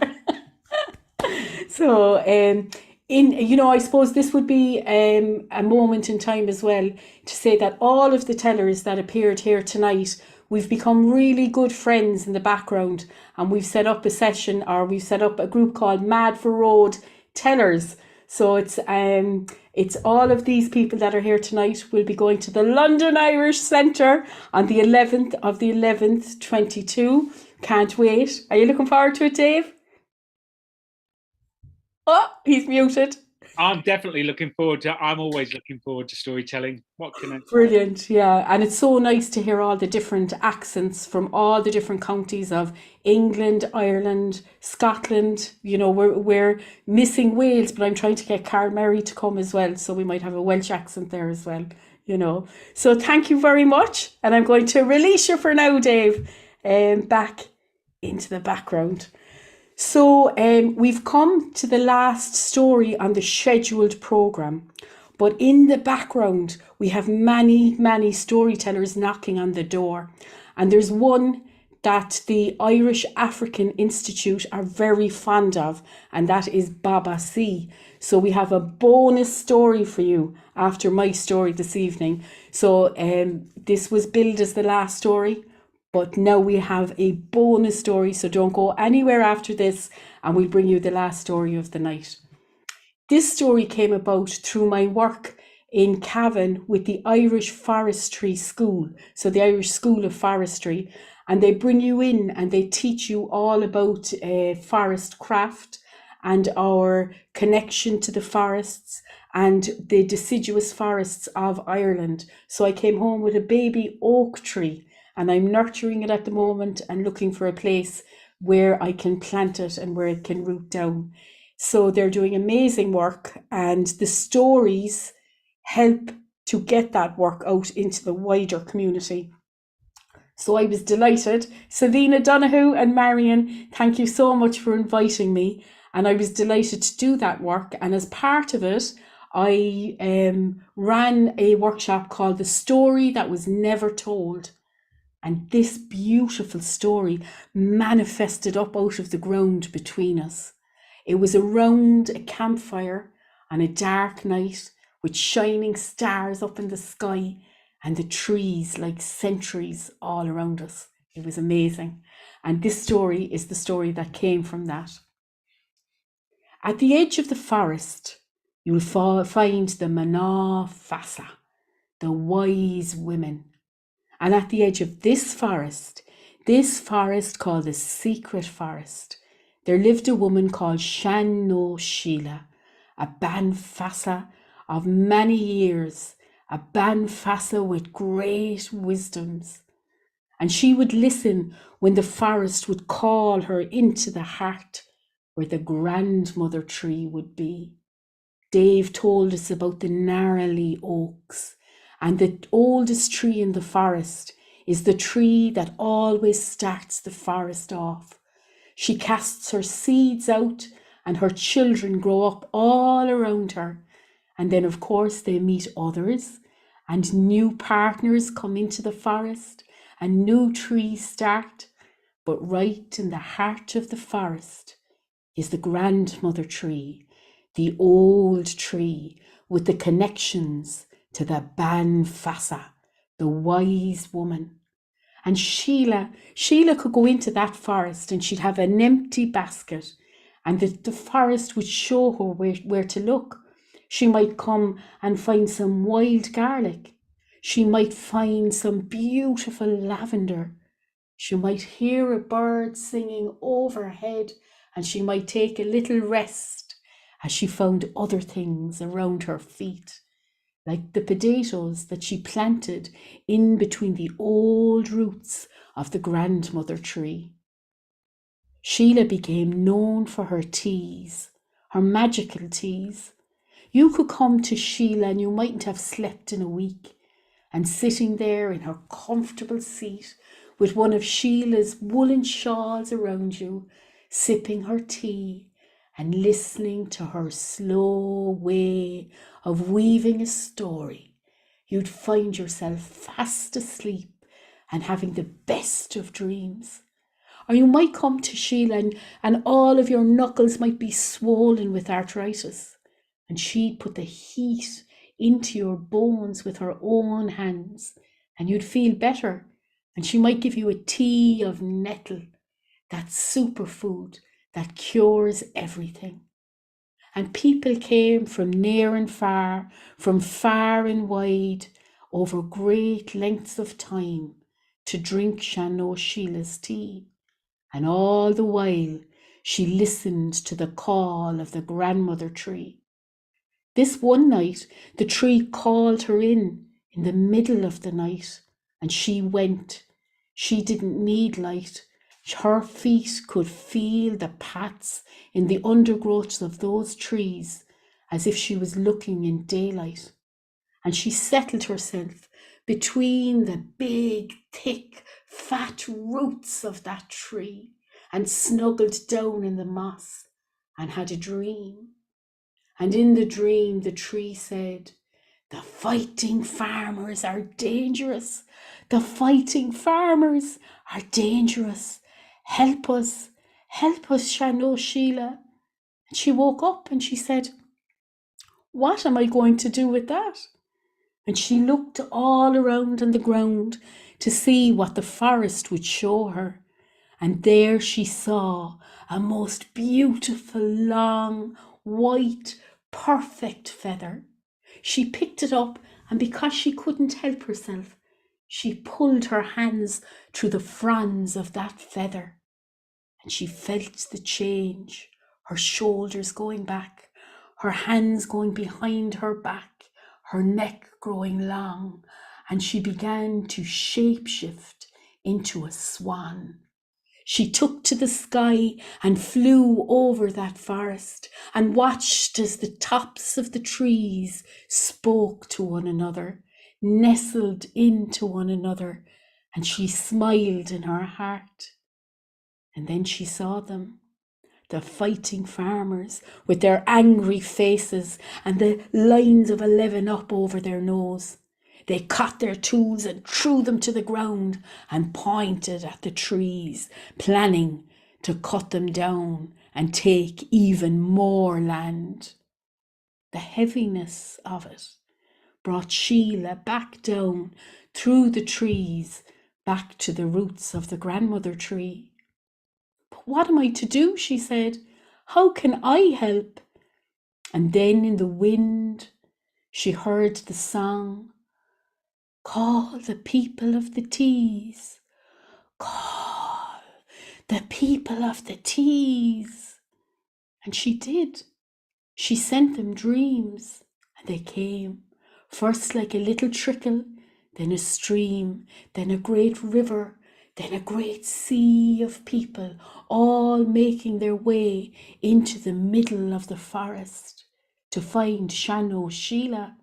So, I suppose this would be a moment in time as well to say that all of the tellers that appeared here tonight, we've become really good friends in the background, and we've set up a session, or we've set up a group called Mad for Road Tellers. So it's all of these people that are here tonight will be going to the London Irish Centre on the 11th of the 11th, 22. Can't wait. Are you looking forward to it, Dave? Oh, he's muted. I'm definitely looking forward to. I'm always looking forward to storytelling. What can I say? Brilliant, yeah. And it's so nice to hear all the different accents from all the different counties of England, Ireland, Scotland. You know, we're missing Wales, but I'm trying to get Carl Mary to come as well, so we might have a Welsh accent there as well, you know. So thank you very much, and I'm going to release you for now, Dave, back into the background. So we've come to the last story on the scheduled programme, but in the background we have many, many storytellers knocking on the door, and there's one that the Irish African Institute are very fond of, and that is Baba C. So we have a bonus story for you after my story this evening. So this was billed as the last story, but now we have a bonus story, so don't go anywhere after this, and we'll bring you the last story of the night. This story came about through my work in Cavan with the Irish Forestry School, so the Irish School of Forestry, and they bring you in and they teach you all about forest craft and our connection to the forests and the deciduous forests of Ireland. So I came home with a baby oak tree, and I'm nurturing it at the moment and looking for a place where I can plant it and where it can root down. So they're doing amazing work, and the stories help to get that work out into the wider community. So I was delighted. Selena Donoghue and Marion, thank you so much for inviting me. And I was delighted to do that work. And as part of it, I ran a workshop called The Story That Was Never Told. And this beautiful story manifested up out of the ground between us. It was around a campfire on a dark night with shining stars up in the sky and the trees like sentries all around us. It was amazing. And this story is the story that came from that. At the edge of the forest, you'll find the Mana Fasa, the wise women. And at the edge of this forest called the Secret Forest, there lived a woman called Shan No Sheila, a Banfasa of many years, a Banfasa with great wisdoms. And she would listen when the forest would call her into the heart where the grandmother tree would be. Dave told us about the gnarly oaks, and the oldest tree in the forest is the tree that always starts the forest off. She casts her seeds out and her children grow up all around her. And then, of course, they meet others and new partners come into the forest and new trees start. But right in the heart of the forest is the grandmother tree, the old tree with the connections to the Ban Fassa, the wise woman. And Sheila could go into that forest and she'd have an empty basket, and the forest would show her where to look. She might come and find some wild garlic. She might find some beautiful lavender. She might hear a bird singing overhead, and she might take a little rest as she found other things around her feet, like the potatoes that she planted in between the old roots of the grandmother tree. Sheila became known for her teas, her magical teas. You could come to Sheila and you mightn't have slept in a week, and sitting there in her comfortable seat with one of Sheila's woolen shawls around you, sipping her tea and listening to her slow way of weaving a story, you'd find yourself fast asleep and having the best of dreams. Or you might come to Sheila and all of your knuckles might be swollen with arthritis, and she'd put the heat into your bones with her own hands, and you'd feel better. And she might give you a tea of nettle, that superfood that cures everything. And people came from near and far, from far and wide, over great lengths of time to drink Shannon Sheila's tea. And all the while she listened to the call of the grandmother tree. This one night the tree called her in the middle of the night, and she went. She didn't need light. Her feet could feel the paths in the undergrowth of those trees as if she was looking in daylight. And she settled herself between the big, thick, fat roots of that tree and snuggled down in the moss and had a dream. And in the dream, the tree said, "The fighting farmers are dangerous. The fighting farmers are dangerous. Help us, Shannon Sheila." And she woke up and she said, "What am I going to do with that?" And she looked all around on the ground to see what the forest would show her. And there she saw a most beautiful, long, white, perfect feather. She picked it up, and because she couldn't help herself, she pulled her hands through the fronds of that feather. And she felt the change, her shoulders going back, her hands going behind her back, her neck growing long, and she began to shapeshift into a swan. She took to the sky and flew over that forest and watched as the tops of the trees spoke to one another, nestled into one another, and she smiled in her heart. And then she saw them, the fighting farmers with their angry faces and the lines of 11 up over their nose. They caught their tools and threw them to the ground and pointed at the trees, planning to cut them down and take even more land. The heaviness of it brought Sheila back down through the trees, back to the roots of the grandmother tree. "But what am I to do?" she said. "How can I help?" And then in the wind, she heard the song, "Call the people of the teas. Call the people of the teas." And she did. She sent them dreams, and they came, first like a little trickle, then a stream, then a great river, then a great sea of people, all making their way into the middle of the forest to find Shannon Sheila.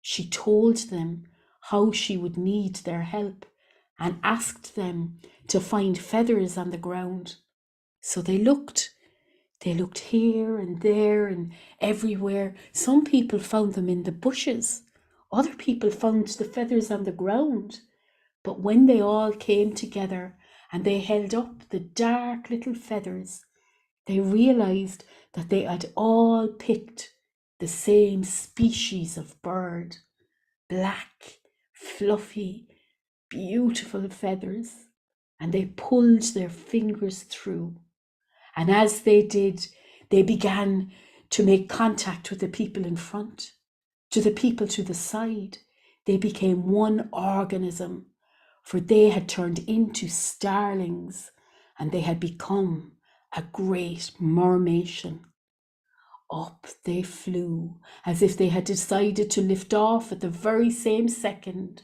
She told them how she would need their help and asked them to find feathers on the ground. So they looked here and there and everywhere. Some people found them in the bushes. Other people found the feathers on the ground. But when they all came together and they held up the dark little feathers, they realized that they had all picked the same species of bird. Black, fluffy, beautiful feathers. And they pulled their fingers through. And as they did, they began to make contact with the people in front, to the people to the side. They became one organism, for they had turned into starlings and they had become a great mermation. Up they flew as if they had decided to lift off at the very same second.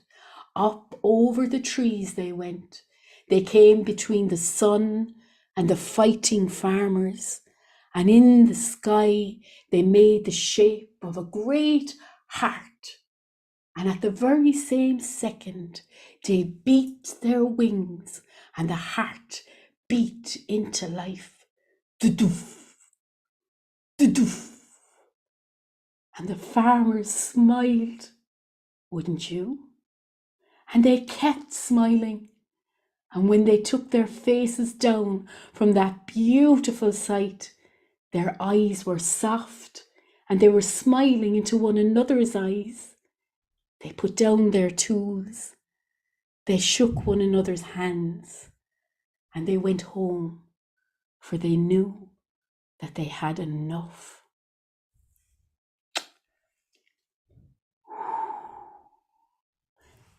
Up over the trees they went. They came between the sun and the fighting farmers, and in the sky they made the shape of a great heart. And at the very same second, they beat their wings, and the heart beat into life. Du-doof, du-doof. And the farmers smiled, wouldn't you? And they kept smiling. And when they took their faces down from that beautiful sight, their eyes were soft, and they were smiling into one another's eyes. They put down their tools, they shook one another's hands, and they went home, for they knew that they had enough.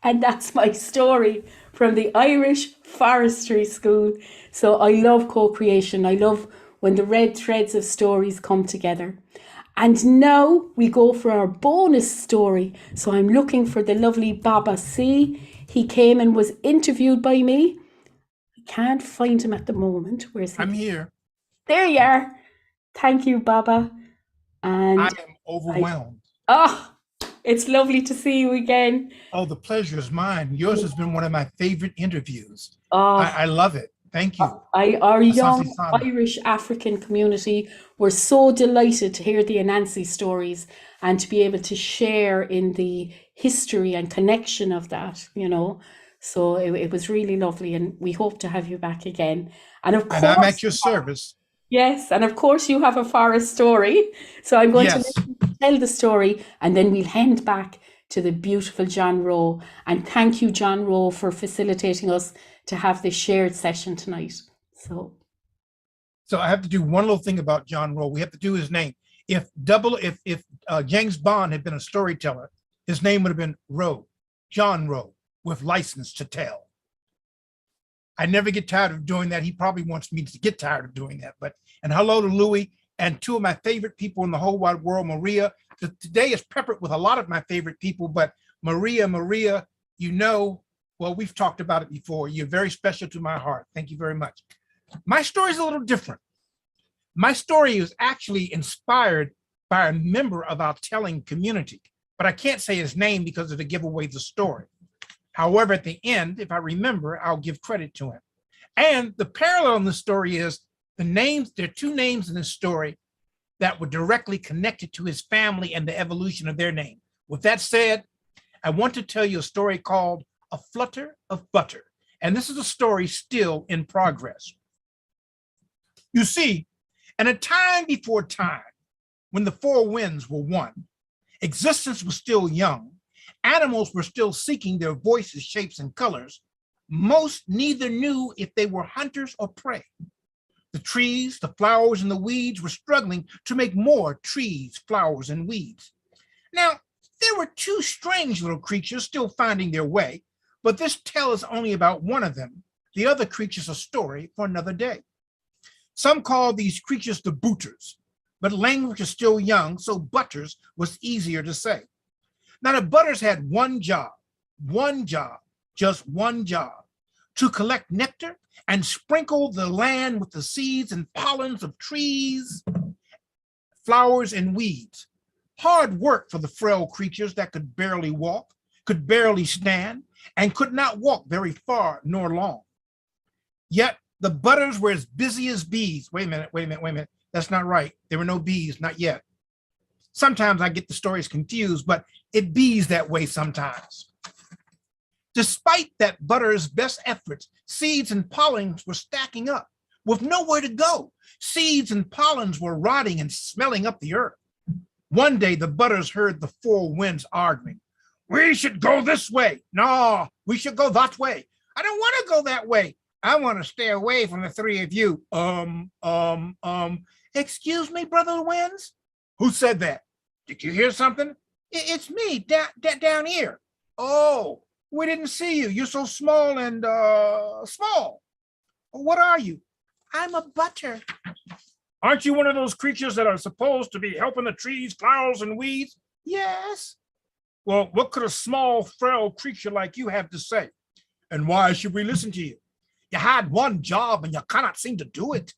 And that's my story from the Irish Forestry School. So I love co-creation. I love when the red threads of stories come together. And now we go for our bonus story. So I'm looking for the lovely Baba C. He came and was interviewed by me. I can't find him at the moment. Where's he? I'm here. There you are. Thank you, Baba. And I am overwhelmed. It's lovely to see you again. Oh, the pleasure is mine. Yours has been one of my favorite interviews. Oh, I love it. Thank you. Our young Asante Sana. Irish African community were so delighted to hear the Anansi stories and to be able to share in the history and connection of that, you know. So it was really lovely, and we hope to have you back again. And of course, And I'm at your service. yes, and of course you have a forest story. So I'm going to Yes. let you tell the story, and then we'll hand back to the beautiful John Rowe. And thank you, John Rowe, for facilitating us to have this shared session tonight. So I have to do one little thing about John Rowe. We have to do his name. If James Bond had been a storyteller, his name would have been Rowe, John Rowe, with license to tell. I never get tired of doing that. He probably wants me to get tired of doing that. And hello to Louis and two of my favorite people in the whole wide world, Maria. Today is peppered with a lot of my favorite people, but Maria, you know, well, we've talked about it before. You're very special to my heart. Thank you very much. My story is a little different. My story is actually inspired by a member of our telling community, but I can't say his name because it'll give away the story. However, at the end, if I remember, I'll give credit to him. And the parallel in the story is there are two names in this story that were directly connected to his family and the evolution of their name. With that said, I want to tell you a story called A Flutter of Butter. And this is a story still in progress. You see, in a time before time, when the four winds were one, existence was still young, animals were still seeking their voices, shapes, and colors. Most neither knew if they were hunters or prey. The trees, the flowers, and the weeds were struggling to make more trees, flowers, and weeds. Now, there were two strange little creatures still finding their way, but this tale is only about one of them. The other creature's a story for another day. Some call these creatures the booters, but language is still young, so butters was easier to say. Now, the butters had one job, just one job, to collect nectar and sprinkle the land with the seeds and pollens of trees, flowers, and weeds. Hard work for the frail creatures that could barely walk, could barely stand, and could not walk very far nor long. Yet the butters were as busy as bees. Wait a minute. That's not right. There were no bees, not yet. Sometimes I get the stories confused, but it bees that way sometimes. Despite that butter's best efforts, seeds and pollens were stacking up with nowhere to go. Seeds and pollens were rotting and smelling up the earth. One day, the butters heard the four winds arguing. We should go this way. No, we should go that way. I don't want to go that way. I want to stay away from the three of you. Excuse me, brother winds? Who said that? Did you hear something? It's me down here. Oh, we didn't see you. You're so small and small. What are you? I'm a butter. Aren't you one of those creatures that are supposed to be helping the trees, flowers, and weeds? Yes. Well, what could a small, frail creature like you have to say? And why should we listen to you? You had one job and you cannot seem to do it.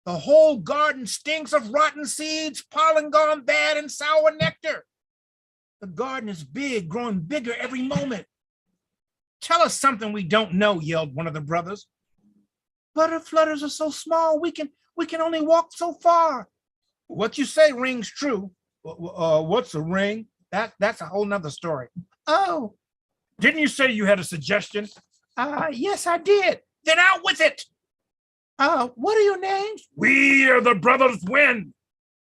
The whole garden stinks of rotten seeds, pollen gone bad, and sour nectar. The garden is big, growing bigger every moment. Tell us something we don't know, yelled one of the brothers. Butter flutters are so small, we can only walk so far. What you say rings true. What's a ring? That's a whole nother story. Oh, didn't you say you had a suggestion? Yes, I did. Then out with it. What are your names? We are the Brothers Wind.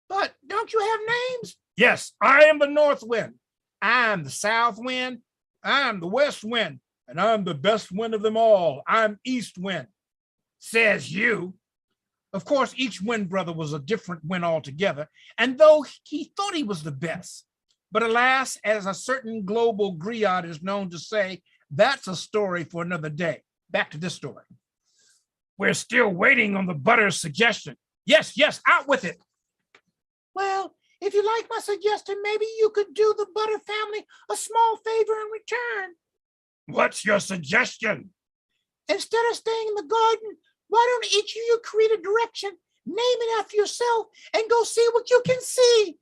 But don't you have names? Yes, I am the North Wind. I'm the South Wind. I'm the West Wind. And I'm the best wind of them all. I'm East Wind. Says you. Of course, each wind brother was a different wind altogether, and though he thought he was the best. But alas, as a certain global griot is known to say, that's a story for another day. Back to this story. We're still waiting on the butter's suggestion. Yes, out with it. Well, if you like my suggestion, maybe you could do the butter family a small favor in return. What's your suggestion? Instead of staying in the garden, why don't each of you create a direction, name it after yourself, and go see what you can see?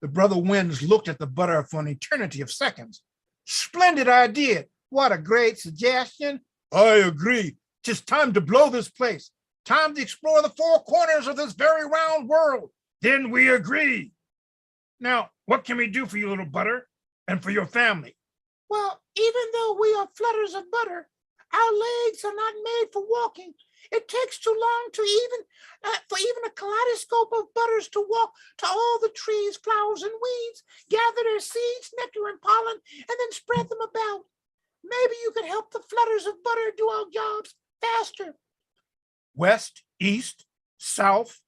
The brother winds looked at the butter for an eternity of seconds. Splendid idea. What a great suggestion. I agree. 'Tis time to blow this place. Time to explore the four corners of this very round world. Then we agree. Now, what can we do for you, little butter, and for your family? Well, even though we are flutters of butter, our legs are not made for walking. It takes too long to for even a kaleidoscope of butters to walk to all the trees, flowers, and weeds, gather their seeds, nectar, and pollen, and then spread them about. Maybe you could help the flutters of butter do our jobs faster. West, east, south,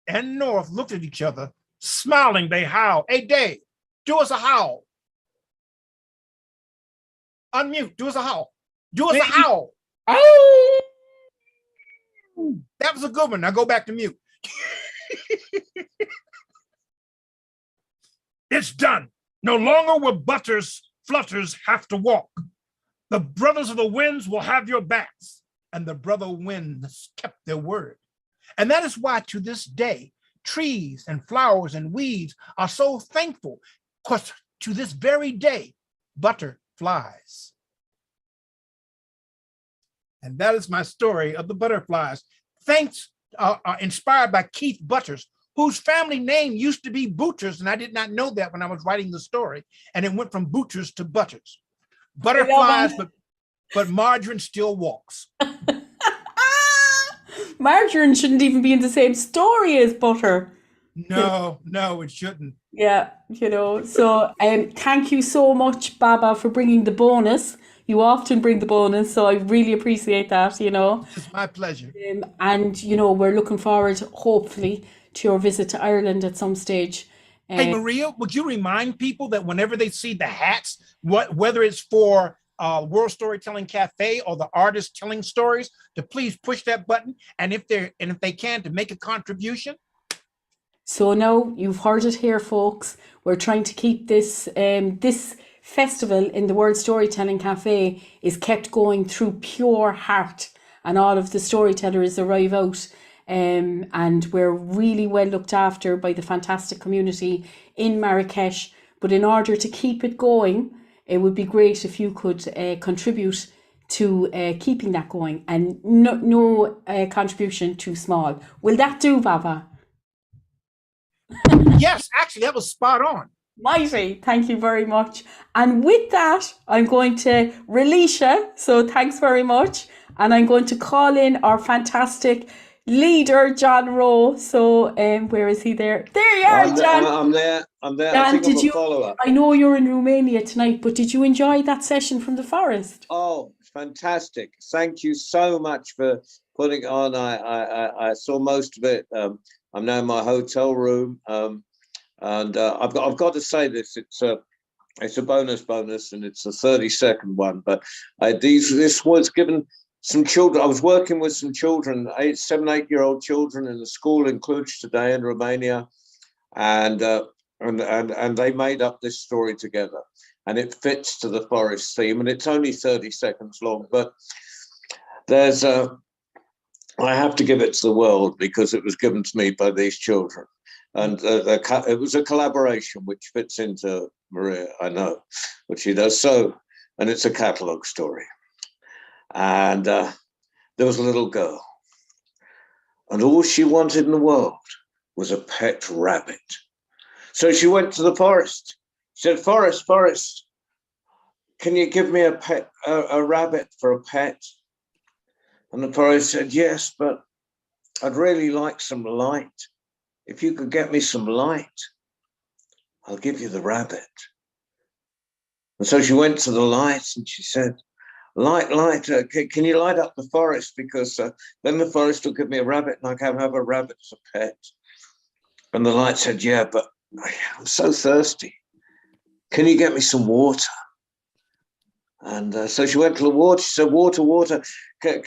and north looked at each other. Smiling, they howled. Hey, Dave, do us a howl. Unmute, do us a howl. Do us a howl. Oh! That was a good one. Now go back to mute. It's done. No longer will flutters have to walk. The brothers of the winds will have your backs. And the brother winds kept their word. And that is why to this day, trees and flowers and weeds are so thankful, because to this very day, butter flies. And that is my story of the butterflies. Thanks, inspired by Keith Butters, whose family name used to be Booters, and I did not know that when I was writing the story, and it went from Booters to Butters. Butterflies, but margarine still walks. Margarine shouldn't even be in the same story as butter. No, it shouldn't. Yeah, so thank you so much, Baba, for bringing the bonus. You often bring the bonus, so I really appreciate that, It's my pleasure. And, we're looking forward, hopefully, to your visit to Ireland at some stage. Hey, Maria, would you remind people that whenever they see the hats, whether it's for World Storytelling Cafe or the artist telling stories, to please push that button, and if they can, to make a contribution? So now you've heard it here, folks. We're trying to keep this festival in the World Storytelling Cafe is kept going through pure heart, and all of the storytellers arrive out, and we're really well looked after by the fantastic community in Marrakesh. But in order to keep it going, it would be great if you could contribute to keeping that going, and no contribution too small. Will that do, Baba? Yes, actually, that was spot on. Mighty, thank you very much. And with that, I'm going to release you. So thanks very much. And I'm going to call in our fantastic leader, John Rowe. So where is he there? There you are, John. I'm there. I'm there. I John, think I'm did a you? follower. I know you're in Romania tonight, but did you enjoy that session from the forest? Oh, fantastic! Thank you so much for putting it on. I saw most of it. I'm now in my hotel room, and I've got to say this. It's a bonus, and it's a 30-second one. But this was given some children. I was working with some children, 7, 8-year-old children in a school in Cluj today in Romania, and they made up this story together, and it fits to the forest theme, and it's only 30 seconds long. But I have to give it to the world because it was given to me by these children. And it was a collaboration which fits into Maria, I know, what she does. So, and it's a catalogue story. And there was a little girl. And all she wanted in the world was a pet rabbit. So she went to the forest. She said, Forest, can you give me a rabbit for a pet? And the forest said, yes, but I'd really like some light. If you could get me some light, I'll give you the rabbit. And so she went to the light and she said, light, can you light up the forest? Because then the forest will give me a rabbit and I can have a rabbit as a pet. And the light said, yeah, but I'm so thirsty. Can you get me some water? And so she went to the water. She said, water, can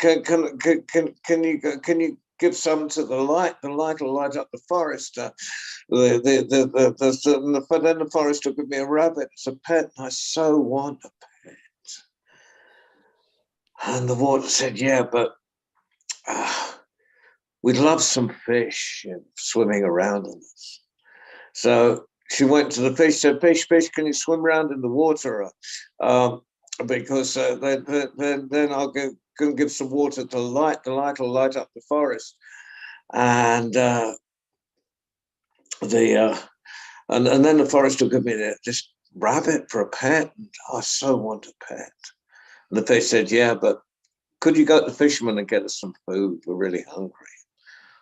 you give some to the light? The light will light up the forest. But then the forest will give me a rabbit as a pet. And I so want a pet. And the water said, yeah, but we'd love some fish swimming around in us. So she went to the fish, said, fish, can you swim around in the water? Because then I'll go give some water to the light. The light will light up the forest. And then the forest will give me this rabbit for a pet. And I so want a pet. And the fish said, yeah, but could you go to the fisherman and get us some food? We're really hungry.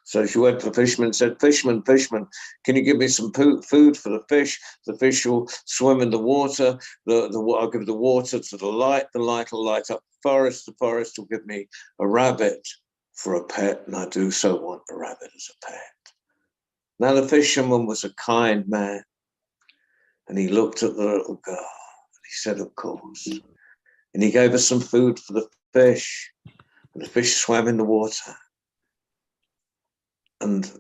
So she went to the fisherman and said, fisherman, can you give me some food for the fish? The fish will swim in the water. I'll give the water to the light will light up the forest will give me a rabbit for a pet, and I do so want a rabbit as a pet. Now the fisherman was a kind man, and he looked at the little girl, and he said, of course. And he gave her some food for the fish, and the fish swam in the water. And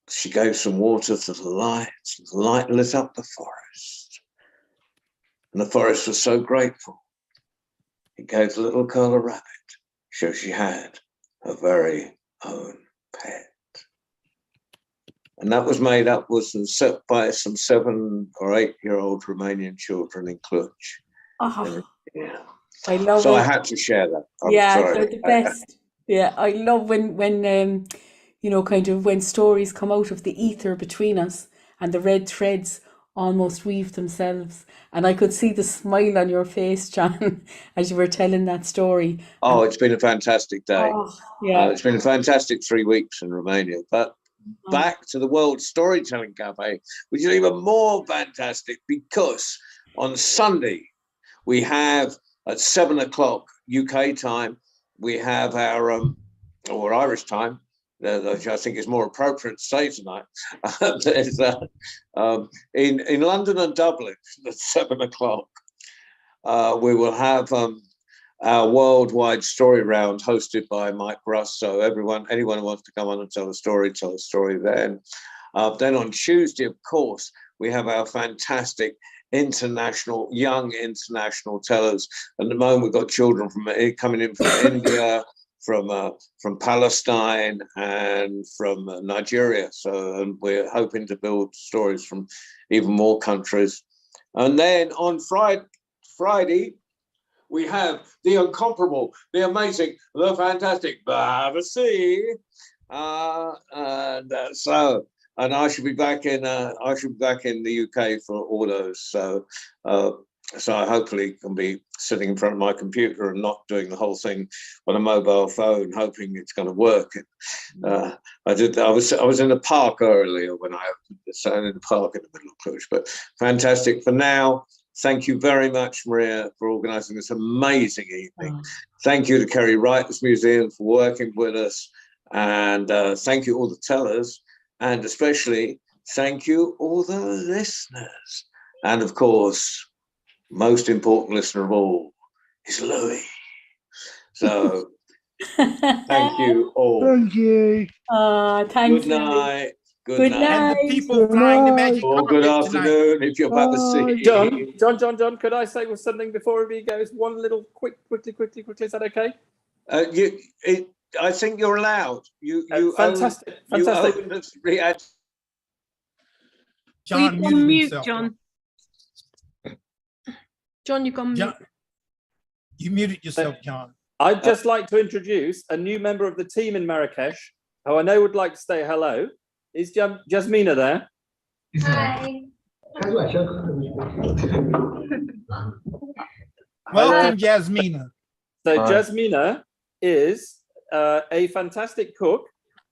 she gave some water to the light. The light lit up the forest. And the forest was so grateful. It gave the little girl a rabbit, so she had her very own pet. And that was made up by some 7 or 8-year-old Romanian children in Cluj. Oh, yeah. I love so it. I had to share that. I'm Yeah, sorry. they're the best. Yeah, I love when kind of when stories come out of the ether between us and the red threads almost weave themselves. And I could see the smile on your face, John, as you were telling that story. Oh, it's been a fantastic day. Oh, yeah. It's been a fantastic 3 weeks in Romania. But back to the World Storytelling Cafe, which is even more fantastic because on Sunday we have at 7 o'clock UK time, we have our or Irish time, which I think is more appropriate to say tonight. There's in London and Dublin at 7 o'clock. We will have our worldwide story round hosted by Mike Russ. So anyone who wants to come on and tell a story then. Then on Tuesday, of course, we have our fantastic young international tellers. At the moment, we've got children coming in from India, from Palestine, and from Nigeria. So we're hoping to build stories from even more countries. And then on Friday, we have the incomparable, the amazing, the fantastic Bavasi. So and I should be back in the UK for all those. So so I hopefully can be sitting in front of my computer and not doing the whole thing on a mobile phone, hoping it's going to work. I was in the park earlier when I opened this, in the park in the middle of Cluj. But fantastic for now. Thank you very much, Maria, for organising this amazing evening. Thank you to Kerry Writers Museum for working with us, and thank you all the tellers, and especially thank you all the listeners, and of course, most important listener of all is Louis. So thank you all. Thank you. Thanks. Good night. Good night. And the people flying the magic Or good carpet tonight. afternoon if you're by the sea. John, could I say something before we go? One little quickly. Is that okay? I think you're allowed. You fantastic. You own this react. John, You've gone mute, himself. John. John, you've gone mute. You muted yourself, John. I'd just like to introduce a new member of the team in Marrakesh, who I know would like to say hello. Is Jasmina there? Hi. Welcome, Jasmina. So Jasmina is a fantastic cook,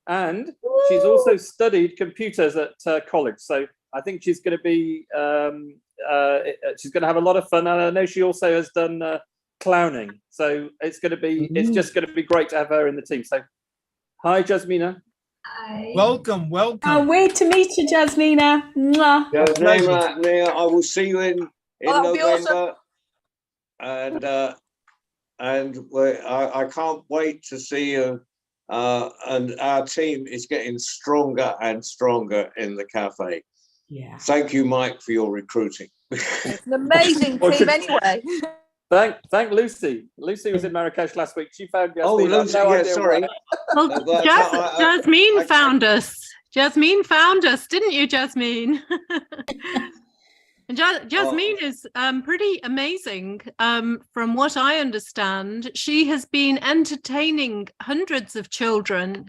and she's also studied computers at college. So I think she's going to be she's going to have a lot of fun. And I know she also has done clowning. So it's just going to be great to have her in the team. So hi, Jasmina. Hi. Welcome. Can't wait to meet you, Jasmina. Mwah. Jasmina, I will see you in that'll be November. And I can't wait to see you. And our team is getting stronger and stronger in the cafe. Yeah. Thank you, Mike, for your recruiting. It's an amazing team anyway. Thank Lucy. Lucy was in Marrakesh last week. She found Jasmine. Oh, Lucy, yeah, sorry. Well, Jasmine found us. Jasmine found us, didn't you, Jasmine? And Jasmine is pretty amazing. From what I understand, she has been entertaining hundreds of children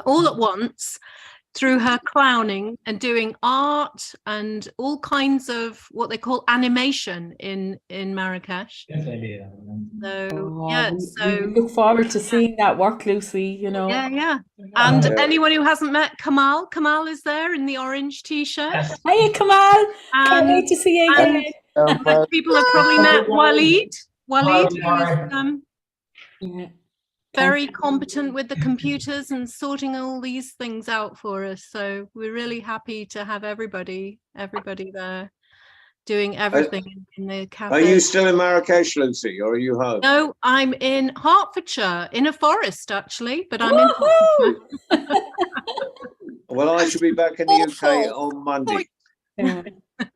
all at once through her clowning and doing art and all kinds of what they call animation in Marrakesh. So we look forward to seeing that work, Lucy. You know. Yeah. And anyone who hasn't met Kamal is there in the orange t-shirt. Hiya, Kamal. Can't wait to see you again. And people have probably met Walid. Who is very competent with the computers and sorting all these things out for us. So we're really happy to have everybody there doing everything in the cafe. Are you still in Marrakesh, Lucy, or are you home? No, I'm in Hertfordshire, in a forest actually, but I'm in Hertfordshire. Well, I should be back in the UK on Monday.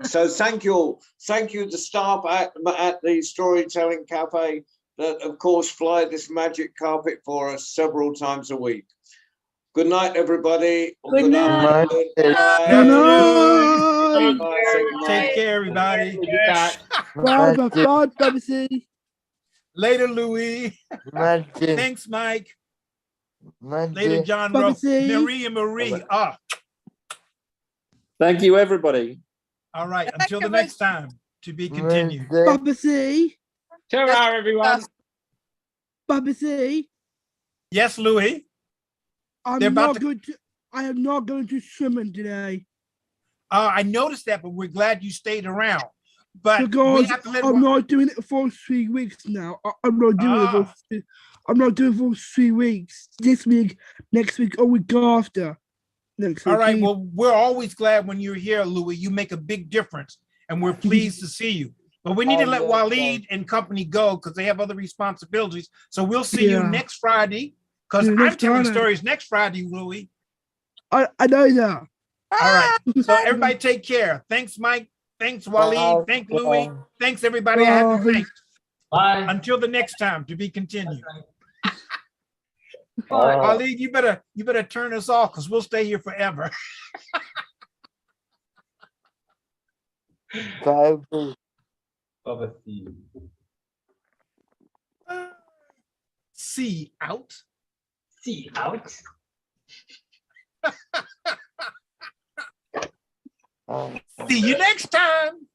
So thank you all. Thank you to staff at the Storytelling Cafe that, of course, fly this magic carpet for us several times a week. Good night, everybody. Good night. Good night. Take care, everybody. Bye, Later, Louis. Thanks, Mike. Later, John Rowe. Marie. Thank you, everybody. All right. Until the next time, to be continued. Ciao, everyone. Yes, Louis. I am not going to swimming today. I noticed that, but we're glad you stayed around. But because we have to let I'm not doing it for 3 weeks now. I'm not doing it. I'm not doing it for 3 weeks. This week, next week, or week after. All right. Well, we're always glad when you're here, Louis. You make a big difference, and we're pleased to see you. But we need to let Walid and company go because they have other responsibilities. So we'll see you next Friday because I'm telling stories next Friday, Louis. I know that. All right. So everybody take care. Thanks, Mike. Thanks, Walid. Thanks, Louis. Thanks, everybody. I have to thank. Bye. Until the next time, to be continued. Walid, you better turn us off because we'll stay here forever. Bye. See out. See out. See you next time.